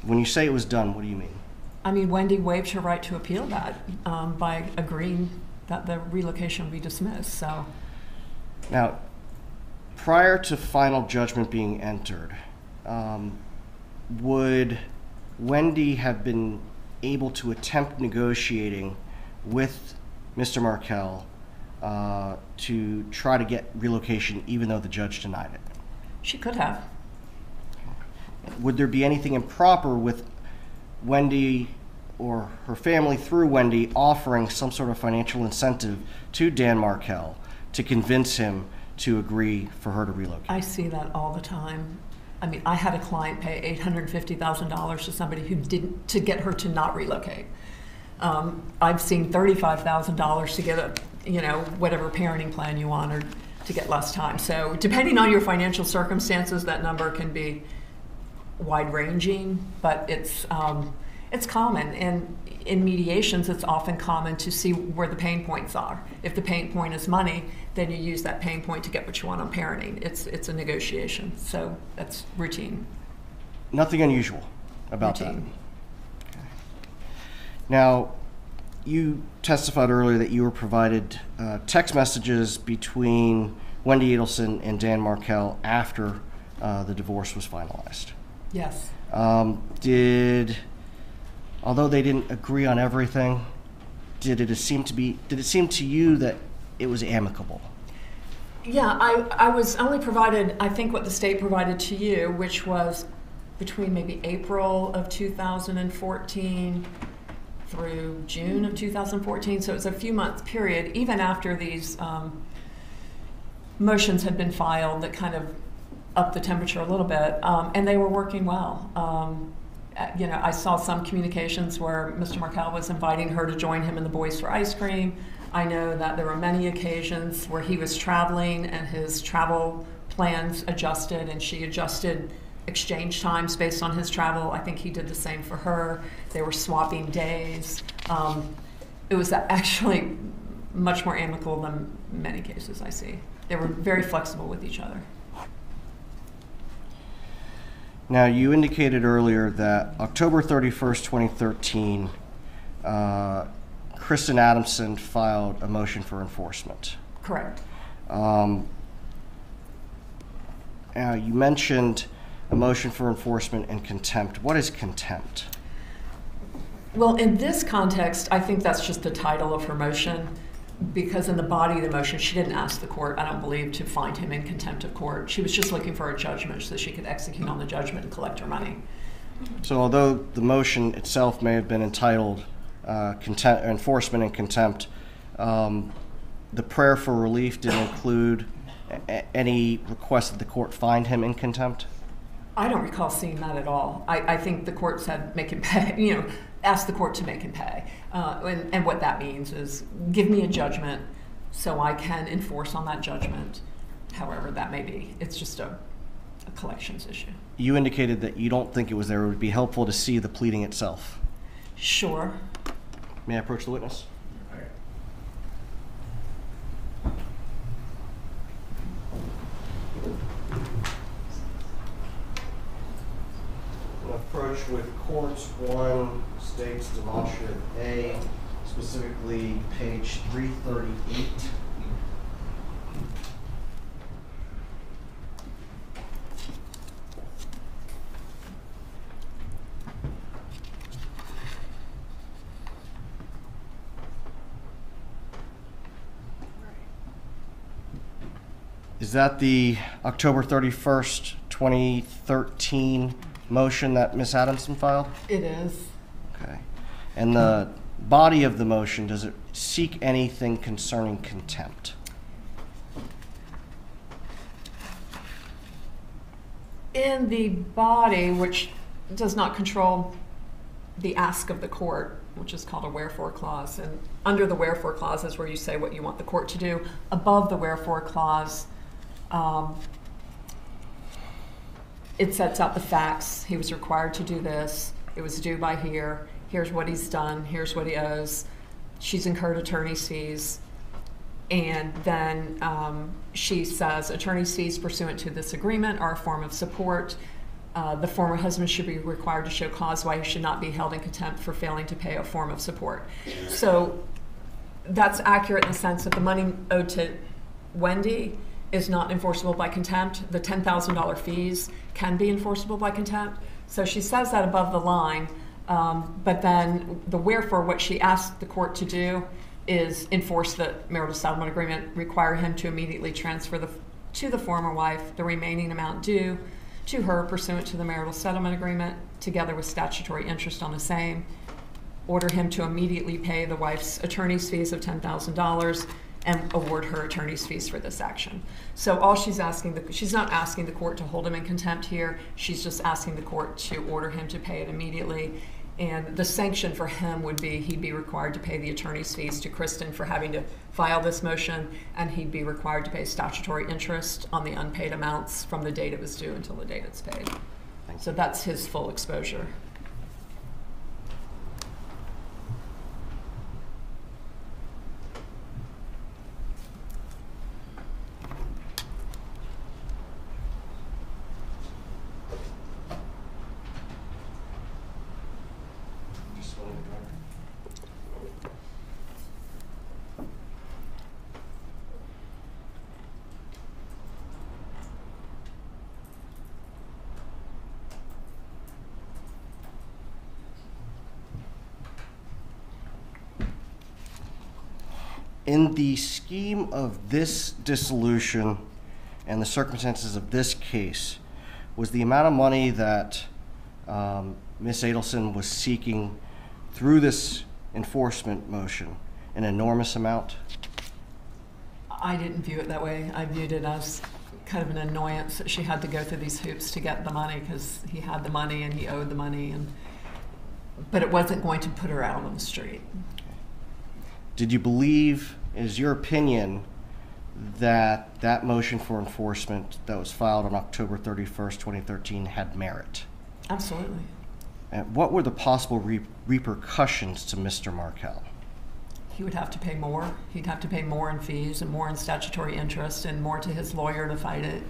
When you say it was done, what do you mean? I mean, Wendi waived her right to appeal that by agreeing that the relocation would be dismissed. So, now, prior to final judgment being entered, would Wendi have been able to attempt negotiating with Mr. Markel to try to get relocation even though the judge denied it? she could have. Would there be anything improper with Wendi or her family through Wendi offering some sort of financial incentive to Dan Markel to convince him to agree for her to relocate? I see that all the time. I mean, I had a client pay $850,000 to somebody who didn't, to get her to not relocate. I've seen $35,000 to get a, whatever parenting plan you want, or to get less time. So depending on your financial circumstances, that number can be wide-ranging, but it's common. And in mediations, it's often common to see where the pain points are. If the pain point is money, then you use that pain point to get what you want on parenting. It's a negotiation, so that's routine. Nothing unusual about Routine. that. Okay. Now, you testified earlier that you were provided text messages between Wendi Adelson and Dan Markel after the divorce was finalized. Yes. Although they didn't agree on everything, did it seem to you that it was amicable? Yeah, I was only provided, I think, what the state provided to you, which was between maybe April of 2014 through June of 2014. So it was a few months period, even after these motions had been filed that kind of upped the temperature a little bit, and they were working well. I saw some communications where Mr. Markel was inviting her to join him in the Boys for Ice Cream. I know that there were many occasions where he was traveling and his travel plans adjusted, and she adjusted exchange times based on his travel. I think he did the same for her. They were swapping days. It was actually much more amicable than many cases I see. They were very flexible with each other. Now, you indicated earlier that October 31st, 2013, Kristen Adamson filed a motion for enforcement. Correct. You mentioned a motion for enforcement and contempt. What is contempt? Well, in this context, I think that's just the title of her motion, because in the body of the motion, she didn't ask the court, I don't believe, to find him in contempt of court. She was just looking for a judgment so she could execute on the judgment and collect her money. So although the motion itself may have been entitled enforcement and contempt, the prayer for relief didn't include any request that the court find him in contempt? I don't recall seeing that at all. I think the court said make him pay, ask the court to make him pay. And what that means is give me a judgment so I can enforce on that judgment, however that may be. It's just a a collections issue. You indicated that you don't think it was there. It would be helpful to see the pleading itself. Sure. May I approach the witness? Approach with courts 1 states demonstrative A, specifically page 338. Is that the October 31st, 2013 motion that Ms. Adamson filed? It is. Okay. And the body of the motion, does it seek anything concerning contempt? In the body, which does not control the ask of the court, which is called a wherefore clause, and under the wherefore clause is where you say what you want the court to do. Above the wherefore clause, it sets out the facts. He was required to do this. It was due by here. Here's what he's done. Here's what he owes. She's incurred attorney's fees. And then she says attorney's fees pursuant to this agreement are a form of support. The former husband should be required to show cause why he should not be held in contempt for failing to pay a form of support. So that's accurate in the sense that the money owed to Wendi is not enforceable by contempt. The $10,000 fees can be enforceable by contempt. So she says that above the line, but then the wherefore, what she asked the court to do is enforce the marital settlement agreement, require him to immediately transfer to the former wife the remaining amount due to her pursuant to the marital settlement agreement, together with statutory interest on the same, order him to immediately pay the wife's attorney's fees of $10,000, and award her attorney's fees for this action. So all she's asking, she's not asking the court to hold him in contempt here, she's just asking the court to order him to pay it immediately. And the sanction for him would be he'd be required to pay the attorney's fees to Kristen for having to file this motion, and he'd be required to pay statutory interest on the unpaid amounts from the date it was due until the date it's paid. So that's his full exposure. In the scheme of this dissolution and the circumstances of this case, was the amount of money that Ms. Adelson was seeking through this enforcement motion an enormous amount? I didn't view it that way. I viewed it as kind of an annoyance that she had to go through these hoops to get the money because he had the money and he owed the money, but it wasn't going to put her out on the street. Did you believe, is your opinion, that that motion for enforcement that was filed on October 31st, 2013 had merit? Absolutely. And what were the possible repercussions to Mr. Markel? He would have to pay more. He'd have to pay more in fees and more in statutory interest and more to his lawyer to fight it.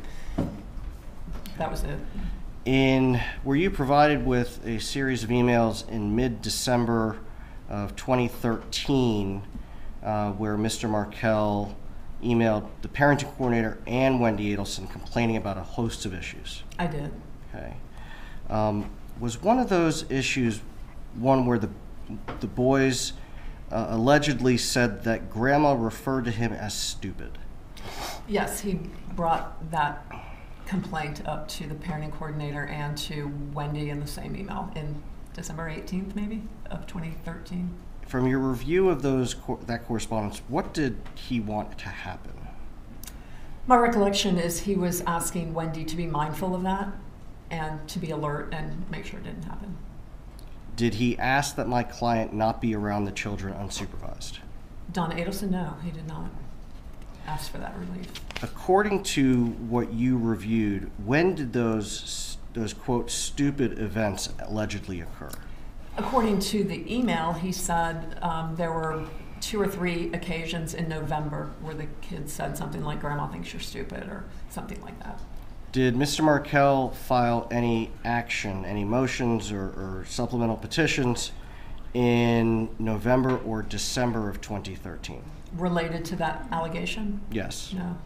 That was it. Were you provided with a series of emails in mid-December of 2013 where Mr. Markel emailed the parenting coordinator and Wendi Adelson complaining about a host of issues? I did. Okay. Was one of those issues one where the boys allegedly said that Grandma referred to him as stupid? Yes, he brought that complaint up to the parenting coordinator and to Wendi in the same email in December 18th, maybe, of 2013. From your review of that correspondence, what did he want to happen? My recollection is he was asking Wendi to be mindful of that and to be alert and make sure it didn't happen. Did he ask that my client not be around the children unsupervised? Donna Adelson, no, he did not ask for that relief. according to what you reviewed, when did those quote stupid events allegedly occur? According to the email, he said there were 2 or 3 occasions in November where the kid said something like, "Grandma thinks you're stupid," or something like that. Did Mr. Markel file any action, any motions or supplemental petitions in November or December of 2013? Related to that allegation? Yes. No.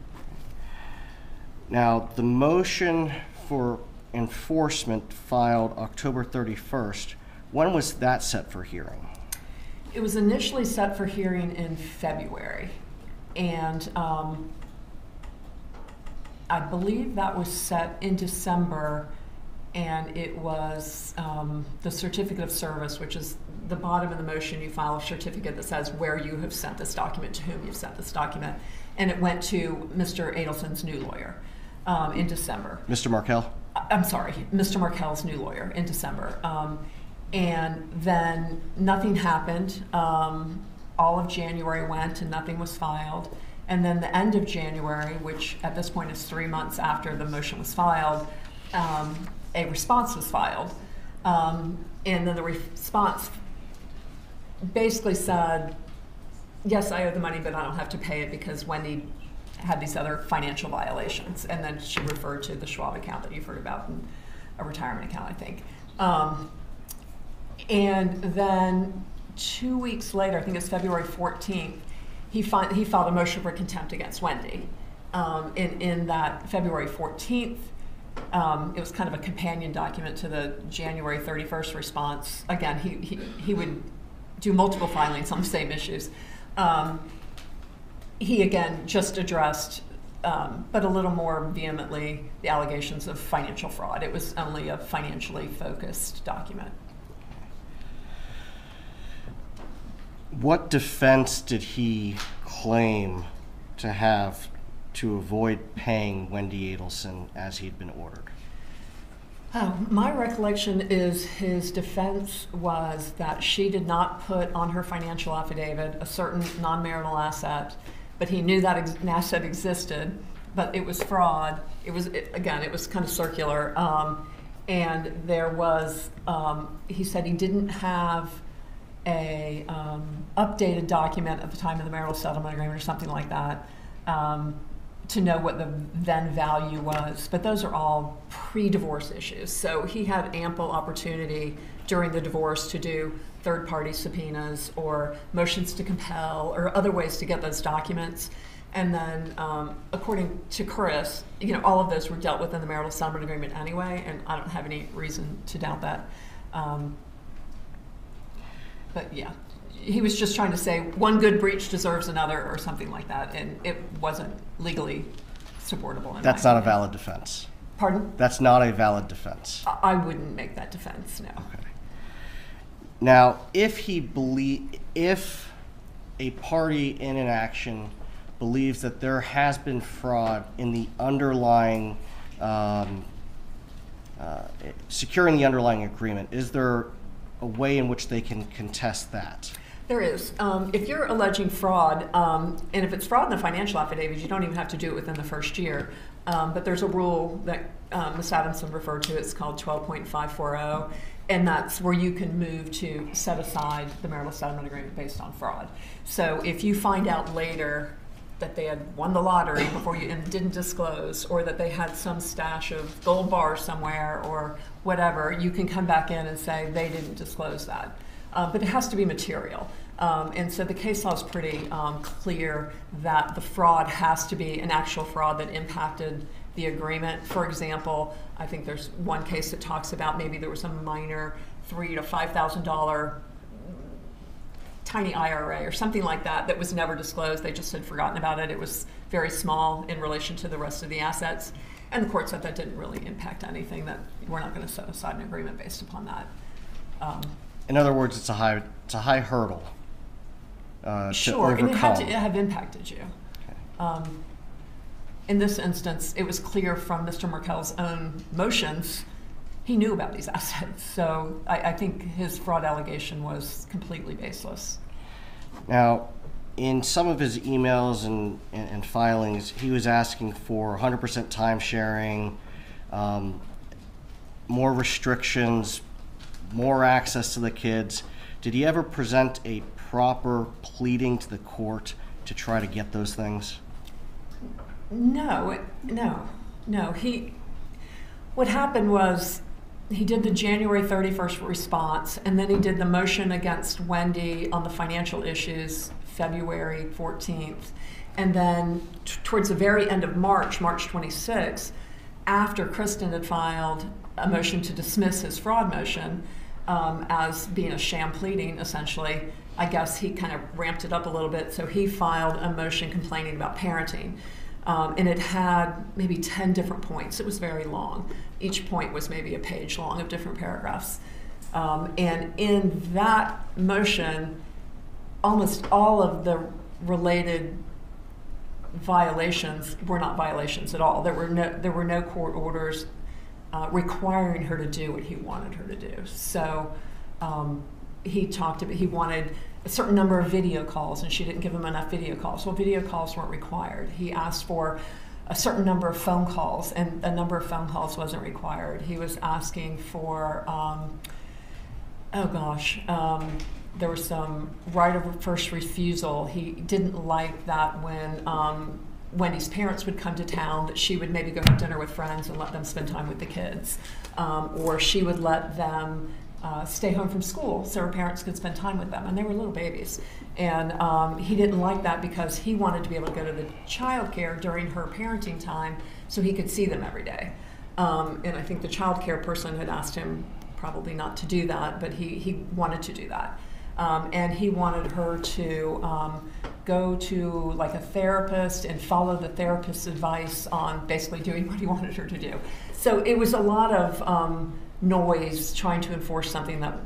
Now, the motion for enforcement filed October 31st, when was that set for hearing? It was initially set for hearing in February, and I believe that was set in December, and it was the certificate of service, which is the bottom of the motion. You file a certificate that says where you have sent this document, to whom you've sent this document, and it went to Mr. Adelson's new lawyer in December. Mr. Markel? I'm sorry, Mr. Markel's new lawyer in December. And then nothing happened. All of January went and nothing was filed. And then the end of January, which at this point is 3 months after the motion was filed, a response was filed. And then the response basically said, yes, I owe the money, but I don't have to pay it because Wendi had these other financial violations. And then she referred to the Schwab account that you've heard about, and a retirement account, I think. And then 2 weeks later, I think it's February 14th, he filed a motion for contempt against Wendi. In that February 14th, it was kind of a companion document to the January 31st response. Again, he would do multiple filings on the same issues. He again just addressed, but a little more vehemently, the allegations of financial fraud. It was only a financially focused document. What defense did he claim to have to avoid paying Wendi Adelson as he'd been ordered? My recollection is his defense was that she did not put on her financial affidavit a certain non-marital asset, but he knew that an asset existed, but it was fraud. It was kind of circular. And there was, he said he didn't have a updated document at the time of the marital settlement agreement or something like that to know what the then value was. But those are all pre-divorce issues. So he had ample opportunity during the divorce to do third-party subpoenas or motions to compel or other ways to get those documents. And then, according to Chris, all of those were dealt with in the marital settlement agreement anyway, and I don't have any reason to doubt that. But yeah, he was just trying to say one good breach deserves another or something like that, and it wasn't legally supportable. That's not a valid defense. Pardon? That's not a valid defense. I wouldn't make that defense, no. Okay. Now, if a party in an action believes that there has been fraud in the underlying, securing the underlying agreement, is there a way in which they can contest that? There is. If you're alleging fraud, and if it's fraud in the financial affidavit, you don't even have to do it within the first year. But there's a rule that Ms. Adamson referred to. It's called 12.540, and that's where you can move to set aside the marital settlement agreement based on fraud. So if you find out later that they had won the lottery before you and didn't disclose, or that they had some stash of gold bars somewhere or whatever, you can come back in and say they didn't disclose that. But it has to be material. And so the case law is pretty clear that the fraud has to be an actual fraud that impacted the agreement. For example, I think there's one case that talks about maybe there was some minor $3,000 to $5,000 tiny IRA or something like that was never disclosed. They just had forgotten about it. It was very small in relation to the rest of the assets. And the court said that didn't really impact anything, that we're not going to set aside an agreement based upon that. In other words, it's a high hurdle to overcome. And it had to have impacted you. Okay. In this instance, it was clear from Mr. Markel's own motions, he knew about these assets. So I think his fraud allegation was completely baseless. Now, in some of his emails and filings, he was asking for 100% time sharing, more restrictions, more access to the kids. Did he ever present a proper pleading to the court to try to get those things? No. What happened was he did the January 31st response, and then he did the motion against Wendi on the financial issues February 14th. And then towards the very end of March 26th, after Kristen had filed a motion to dismiss his fraud motion as being a sham pleading, essentially, I guess he kind of ramped it up a little bit. So he filed a motion complaining about parenting. And it had maybe 10 different points. It was very long. Each point was maybe a page long of different paragraphs. And in that motion, almost all of the related violations were not violations at all. There were no court orders requiring her to do what he wanted her to do. So he wanted a certain number of video calls, and she didn't give him enough video calls. Well, video calls weren't required. He asked for a certain number of phone calls, and a number of phone calls wasn't required. He was asking for, there was some right of first refusal. He didn't like that when Wendy's parents would come to town, that she would maybe go have dinner with friends and let them spend time with the kids. Or she would let them stay home from school so her parents could spend time with them, and they were little babies. And he didn't like that because he wanted to be able to go to the child care during her parenting time so he could see them every day. And I think the child care person had asked him probably not to do that, but he wanted to do that. And he wanted her to go to like a therapist and follow the therapist's advice on basically doing what he wanted her to do. So it was a lot of noise trying to enforce something that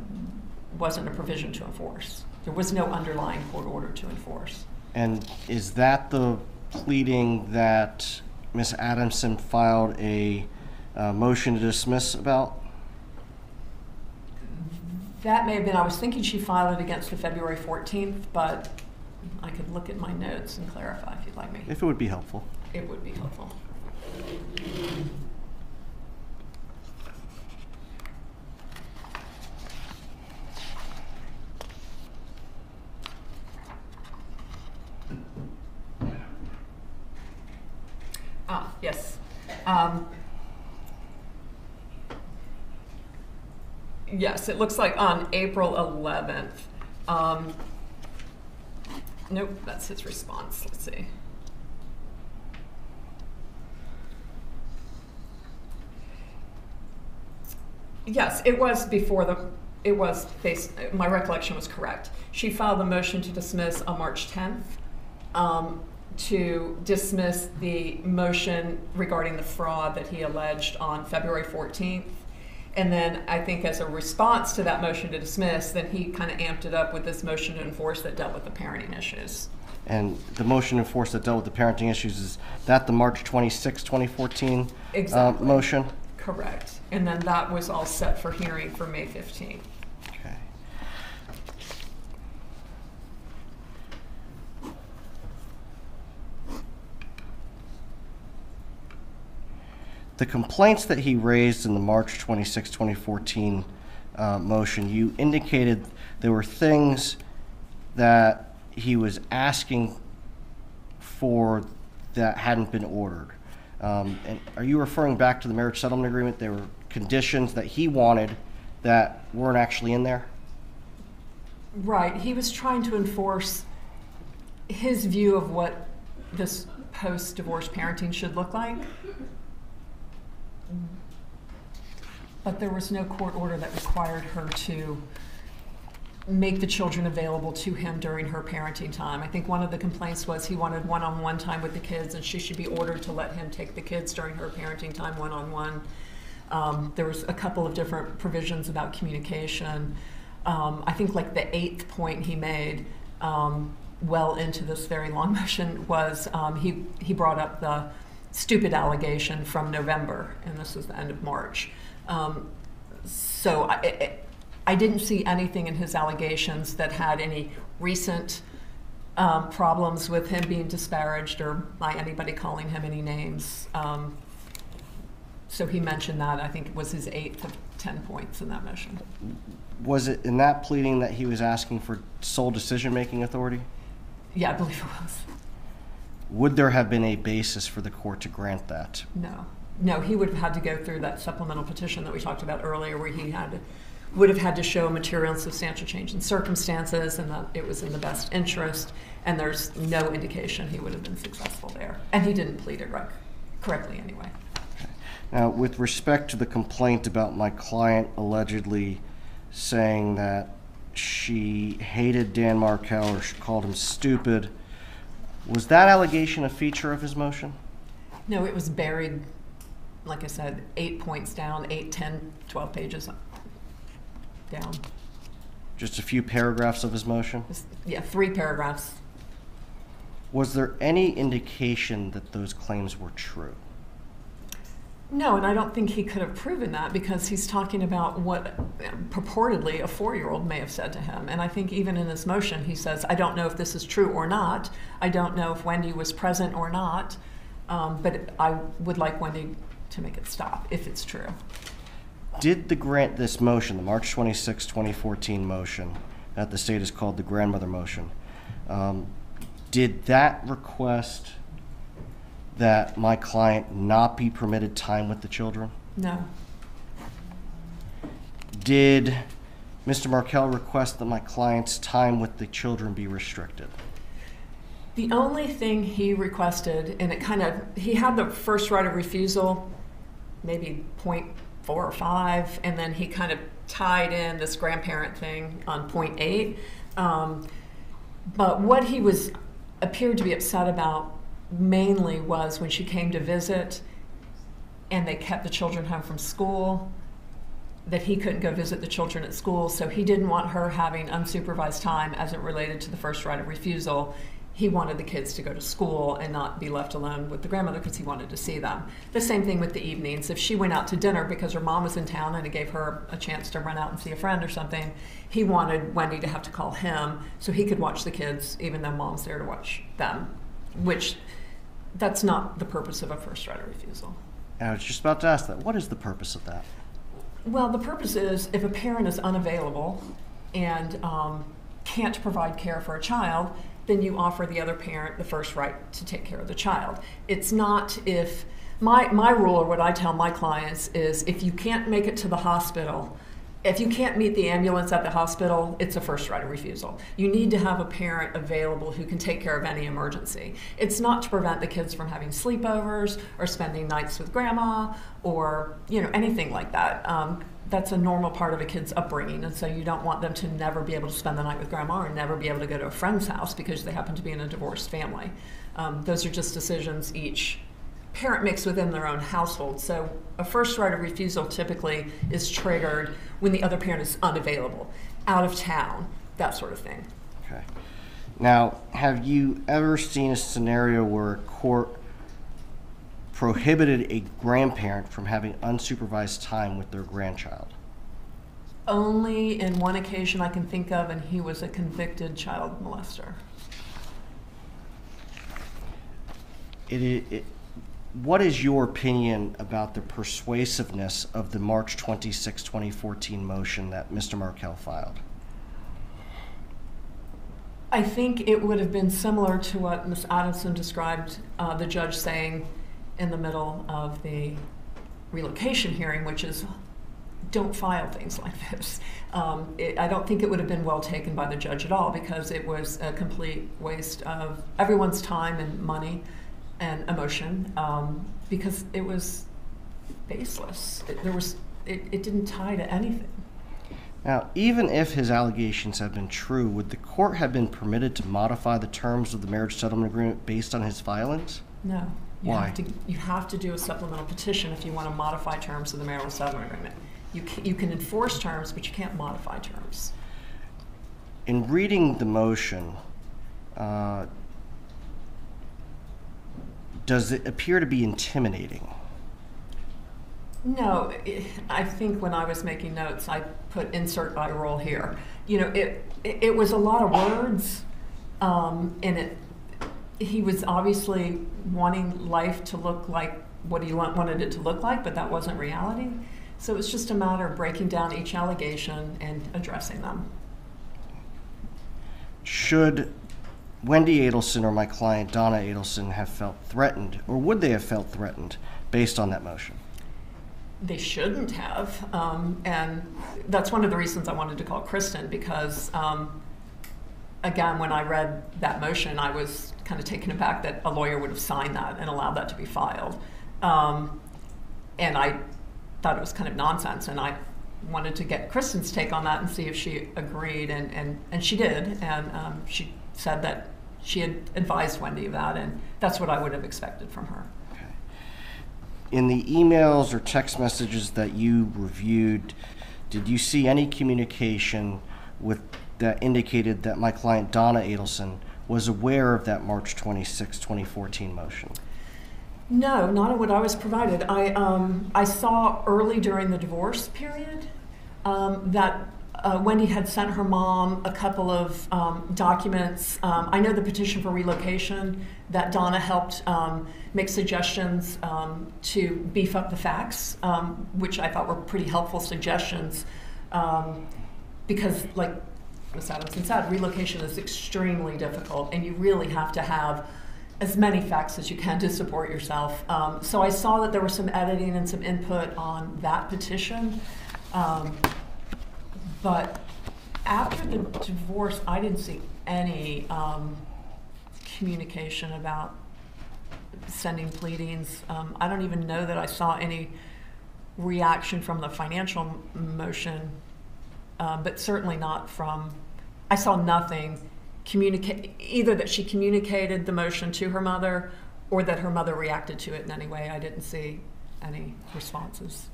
wasn't a provision to enforce. There was no underlying court order to enforce. And is that the pleading that Ms. Adelson filed a motion to dismiss about? That may have been, I was thinking she filed it against the February 14th, but I could look at my notes and clarify if you'd like me. If it would be helpful. It would be helpful. Yes. Yes, it looks like on April 11th. Nope, that's his response. Let's see. Yes, it was before my recollection was correct. She filed a motion to dismiss on March 10th. To dismiss the motion regarding the fraud that he alleged on February 14th. And then I think as a response to that motion to dismiss, then he kind of amped it up with this motion to enforce that dealt with the parenting issues. And the motion to enforce that dealt with the parenting issues, is that the March 26, 2014 exactly. Motion? Correct. And then that was all set for hearing for May 15th. Okay. The complaints that he raised in the March 26, 2014 motion, you indicated there were things that he was asking for that hadn't been ordered. And are you referring back to the marriage settlement agreement? There were conditions that he wanted that weren't actually in there? Right. He was trying to enforce his view of what this post-divorce parenting should look like. But there was no court order that required her to make the children available to him during her parenting time. I think one of the complaints was he wanted one-on-one time with the kids, and she should be ordered to let him take the kids during her parenting time one-on-one. There was a couple of different provisions about communication. I think like the 8th point he made well into this very long motion was he brought up the stupid allegation from November, and this was the end of March. So I didn't see anything in his allegations that had any recent problems with him being disparaged or by anybody calling him any names. So he mentioned that. I think it was his 8th of 10 points in that motion. Was it in that pleading that he was asking for sole decision-making authority? Yeah, I believe it was. Would there have been a basis for the court to grant that? No. No, he would have had to go through that supplemental petition that we talked about earlier, where he would have had to show material and substantial change in circumstances and that it was in the best interest, and there's no indication he would have been successful there. And he didn't plead it correctly anyway. Okay. Now, with respect to the complaint about my client allegedly saying that she hated Dan Markel or she called him stupid, was that allegation a feature of his motion? No, it was buried, like I said, 8 points down, 8, 10, 12 pages down. Just a few paragraphs of his motion? Yeah, 3 paragraphs. Was there any indication that those claims were true? No, and I don't think he could have proven that because he's talking about what purportedly a 4-year-old may have said to him. And I think even in his motion, he says, I don't know if this is true or not. I don't know if Wendi was present or not. But I would like Wendi to make it stop if it's true. Did this motion, the March 26, 2014 motion that the state has called the grandmother motion, did that request that my client not be permitted time with the children? No. Did Mr. Markel request that my client's time with the children be restricted? The only thing he requested, and he had the first right of refusal, maybe 0.4 or 5, and then he kind of tied in this grandparent thing on 0.8. But what he appeared to be upset about mainly was when she came to visit and they kept the children home from school, that he couldn't go visit the children at school, so he didn't want her having unsupervised time as it related to the first right of refusal. He wanted the kids to go to school and not be left alone with the grandmother because he wanted to see them. The same thing with the evenings. If she went out to dinner because her mom was in town and it gave her a chance to run out and see a friend or something, he wanted Wendi to have to call him so he could watch the kids even though mom's there to watch them, which that's not the purpose of a first right of refusal. I was just about to ask that. What is the purpose of that? Well, the purpose is if a parent is unavailable and can't provide care for a child, then you offer the other parent the first right to take care of the child. It's not if, my rule, or what I tell my clients is if you can't make it to the hospital, if you can't meet the ambulance at the hospital, it's a first right of refusal. You need to have a parent available who can take care of any emergency. It's not to prevent the kids from having sleepovers or spending nights with grandma or anything like that. That's a normal part of a kid's upbringing, and so you don't want them to never be able to spend the night with grandma or never be able to go to a friend's house because they happen to be in a divorced family. Those are just decisions each parent makes within their own household. So a first right of refusal typically is triggered when the other parent is unavailable, out of town, that sort of thing. Okay. Now, have you ever seen a scenario where a court prohibited a grandparent from having unsupervised time with their grandchild? Only in one occasion I can think of, and he was a convicted child molester. What is your opinion about the persuasiveness of the March 26, 2014 motion that Mr. Markel filed? I think it would have been similar to what Ms. Adelson described the judge saying in the middle of the relocation hearing, which is, don't file things like this. I don't think it would have been well taken by the judge at all because it was a complete waste of everyone's time and money and emotion because it was baseless. It didn't tie to anything. Now, even if his allegations had been true, would the court have been permitted to modify the terms of the marriage settlement agreement based on his filings? No. Why? You have to do a supplemental petition if you want to modify terms of the marital settlement agreement. You can enforce terms, but you can't modify terms. In reading the motion, does it appear to be intimidating? No, I think when I was making notes, I put insert eye roll here. It was a lot of words. And he was obviously wanting life to look like what he wanted it to look like, but that wasn't reality. So it's just a matter of breaking down each allegation and addressing them. Should Wendi Adelson or my client Donna Adelson have felt threatened, or would they have felt threatened based on that motion? They shouldn't have, and that's one of the reasons I wanted to call Kristen, because again, when I read that motion, I was kind of taken aback that a lawyer would have signed that and allowed that to be filed. And I thought it was kind of nonsense, and I wanted to get Kristen's take on that and see if she agreed, and she did, and she said that she had advised Wendi of that, and that's what I would have expected from her. Okay. In the emails or text messages that you reviewed, did you see any communication that indicated that my client Donna Adelson was aware of that March 26, 2014 motion? No, not what I was provided. I saw early during the divorce period that Wendi had sent her mom a couple of documents. I know the petition for relocation, that Donna helped make suggestions to beef up the facts, which I thought were pretty helpful suggestions, because, like Ms. Adamson said, relocation is extremely difficult, and you really have to have as many facts as you can to support yourself. So I saw that there was some editing and some input on that petition. But after the divorce, I didn't see any communication about sending pleadings. I don't even know that I saw any reaction from the financial motion, but certainly not from, I saw nothing either that she communicated the motion to her mother or that her mother reacted to it in any way. I didn't see any responses.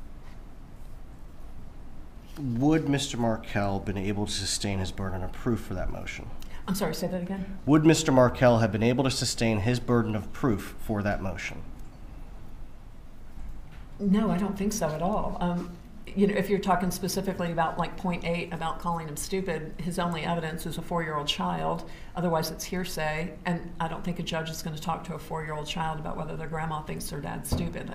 Would Mr. Markel have been able to sustain his burden of proof for that motion? I'm sorry, say that again? Would Mr. Markel have been able to sustain his burden of proof for that motion? No, I don't think so at all. You know, if you're talking specifically about like point 8 about calling him stupid, his only evidence is a 4-year-old child. Otherwise, it's hearsay, and I don't think a judge is going to talk to a 4-year-old child about whether their grandma thinks their dad's stupid.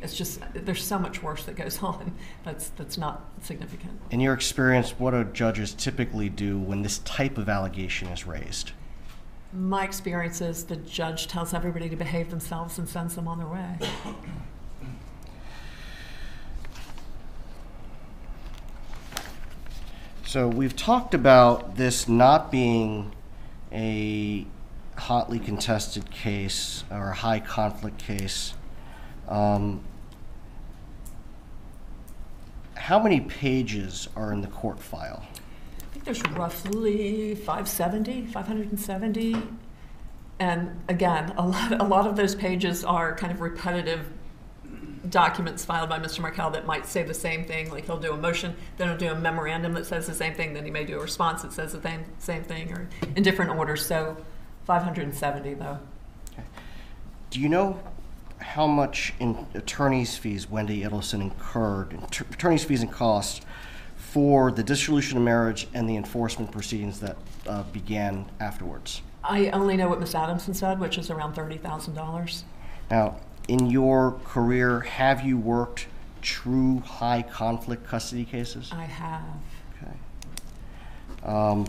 It's just, there's so much worse that goes on. That's not significant. In your experience, what do judges typically do when this type of allegation is raised? My experience is the judge tells everybody to behave themselves and sends them on their way. So we've talked about this not being a hotly contested case or a high conflict case. How many pages are in the court file? I think there's roughly 570. And again, a lot of those pages are kind of repetitive documents filed by Mr. Markel that might say the same thing. Like, he'll do a motion, then he'll do a memorandum that says the same thing, then he may do a response that says the same thing, or in different orders. So 570 though. Okay. Do you know how much in attorney's fees Wendi Adelson incurred, attorney's fees and costs, for the dissolution of marriage and the enforcement proceedings that began afterwards? I only know what Ms. Adamson said, which is around $30,000. Now, in your career, have you worked true high conflict custody cases? I have. Okay.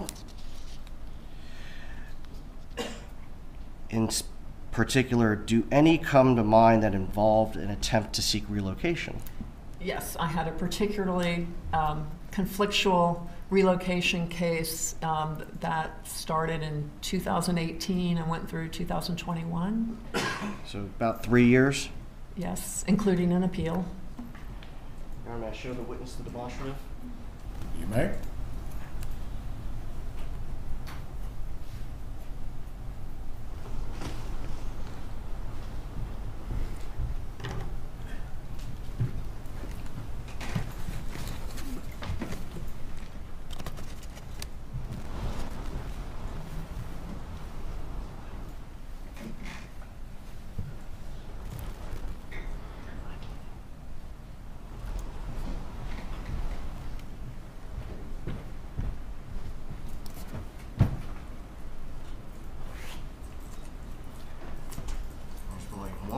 In particular, do any come to mind that involved an attempt to seek relocation? Yes, I had a particularly conflictual relocation case that started in 2018 and went through 2021. So about 3 years? Yes, including an appeal. Your Honor, may I show the witness the demonstrative? You may.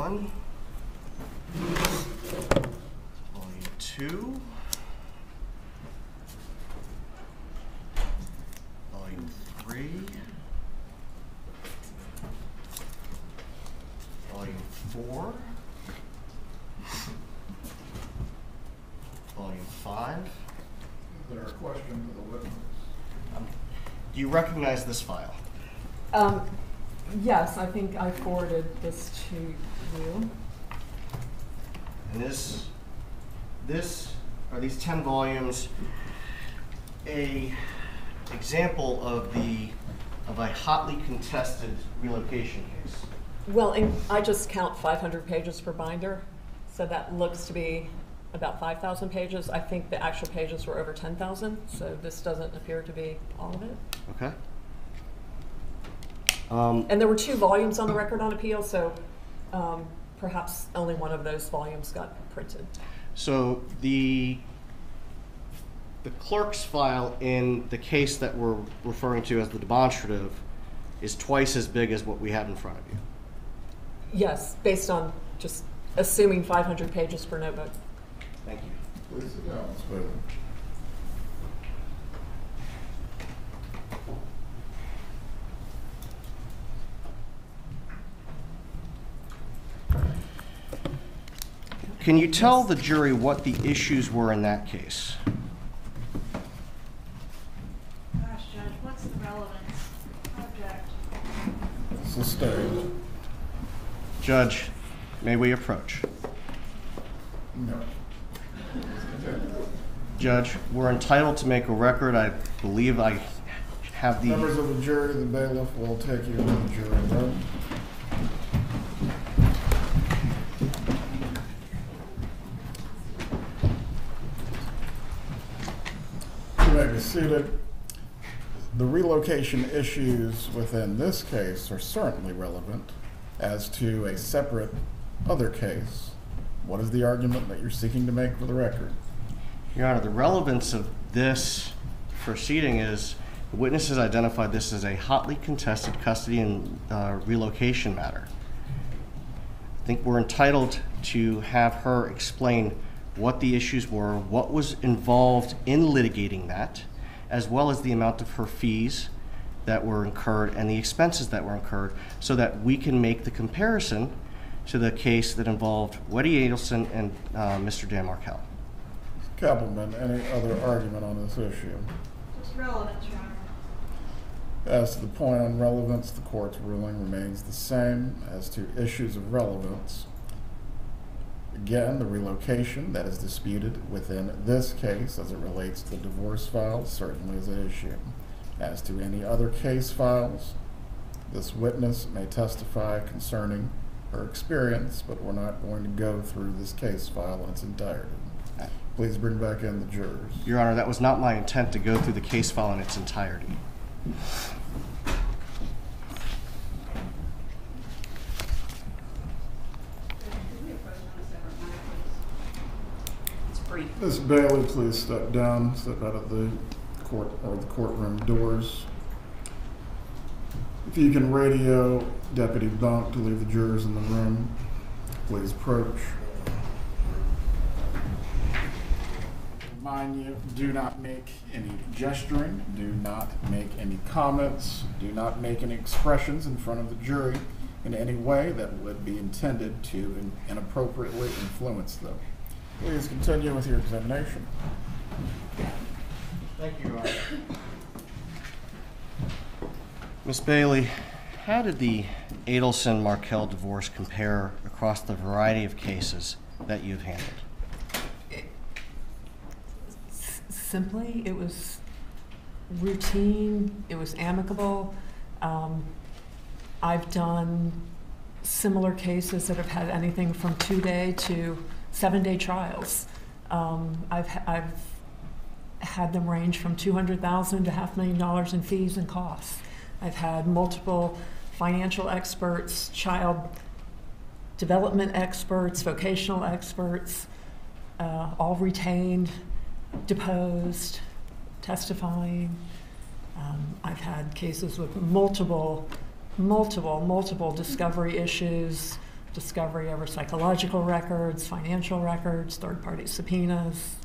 1, Volume 2, Volume 3, Volume 4, Volume 5. Is there a question for the witness? Do you recognize this file? Yes, I think I forwarded this to you. And are these 10 volumes a example of a hotly contested relocation case? Well, I just count 500 pages per binder, so that looks to be about 5,000 pages. I think the actual pages were over 10,000, so this doesn't appear to be all of it. Okay. And there were 2 volumes on the record on appeal, so perhaps only one of those volumes got printed. So the clerk's file in the case that we're referring to as the demonstrative is twice as big as what we have in front of you. Yes, based on just assuming 500 pages per notebook. Thank you. Please sit down, Ms. Bailey. Can you tell the jury what the issues were in that case? Gosh, Judge, what's the relevance? Object. Sustained. Judge, may we approach? No. Judge, we're entitled to make a record. I believe I have the... Members of the jury, the bailiff will take you into the jury room. You may be seated. The relocation issues within this case are certainly relevant. As to a separate other case, what is the argument that you're seeking to make for the record? Your Honor, the relevance of this proceeding is the witnesses identified this as a hotly contested custody and relocation matter. I think we're entitled to have her explain what the issues were, what was involved in litigating that, as well as the amount of her fees that were incurred and the expenses that were incurred, so that we can make the comparison to the case that involved Wendi Adelson and Mr. Dan Markel. Kappelman, any other argument on this issue? Just relevance, Your Honor. As to the point on relevance, the court's ruling remains the same. As to issues of relevance, again, the relocation that is disputed within this case as it relates to the divorce files certainly is an issue. As to any other case files, this witness may testify concerning her experience, but we're not going to go through this case file in its entirety. Please bring back in the jurors. Your Honor, that was not my intent to go through the case file in its entirety. It's brief. Ms. Bailey, please step down, step out of the court or the courtroom doors. If you can radio Deputy Bunk to leave the jurors in the room, please approach. Remind you, do not make any gesturing, do not make any comments, do not make any expressions in front of the jury in any way that would be intended to inappropriately influence them. Please continue with your examination. Thank you, Your Honor. Ms. Bailey, how did the Adelson-Markel divorce compare across the variety of cases that you've handled? Simply, it was routine, it was amicable. I've done similar cases that have had anything from 2-day to 7-day trials. I've had them range from $200,000 to $500,000 in fees and costs. I've had multiple financial experts, child development experts, vocational experts, all retained, deposed, testifying. I've had cases with multiple discovery issues, discovery over psychological records, financial records, third-party subpoenas,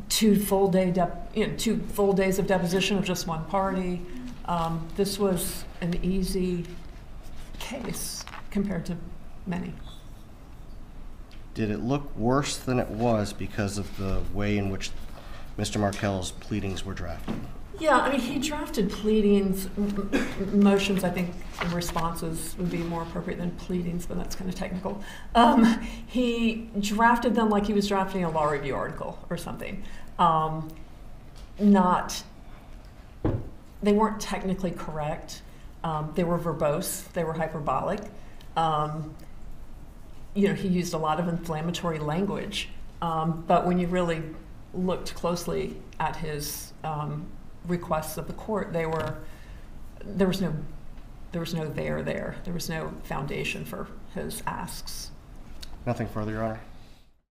2 full days of deposition of just one party. This was an easy case compared to many. Did it look worse than it was because of the way in which Mr. Markel's pleadings were drafted? Yeah, I mean, he drafted pleadings, motions, I think, and responses would be more appropriate than pleadings, but that's kind of technical. He drafted them like he was drafting a law review article or something. They weren't technically correct. They were verbose. They were hyperbolic. He used a lot of inflammatory language. But when you really looked closely at his requests of the court, there was no there. There was no foundation for his asks. Nothing further, Your Honor.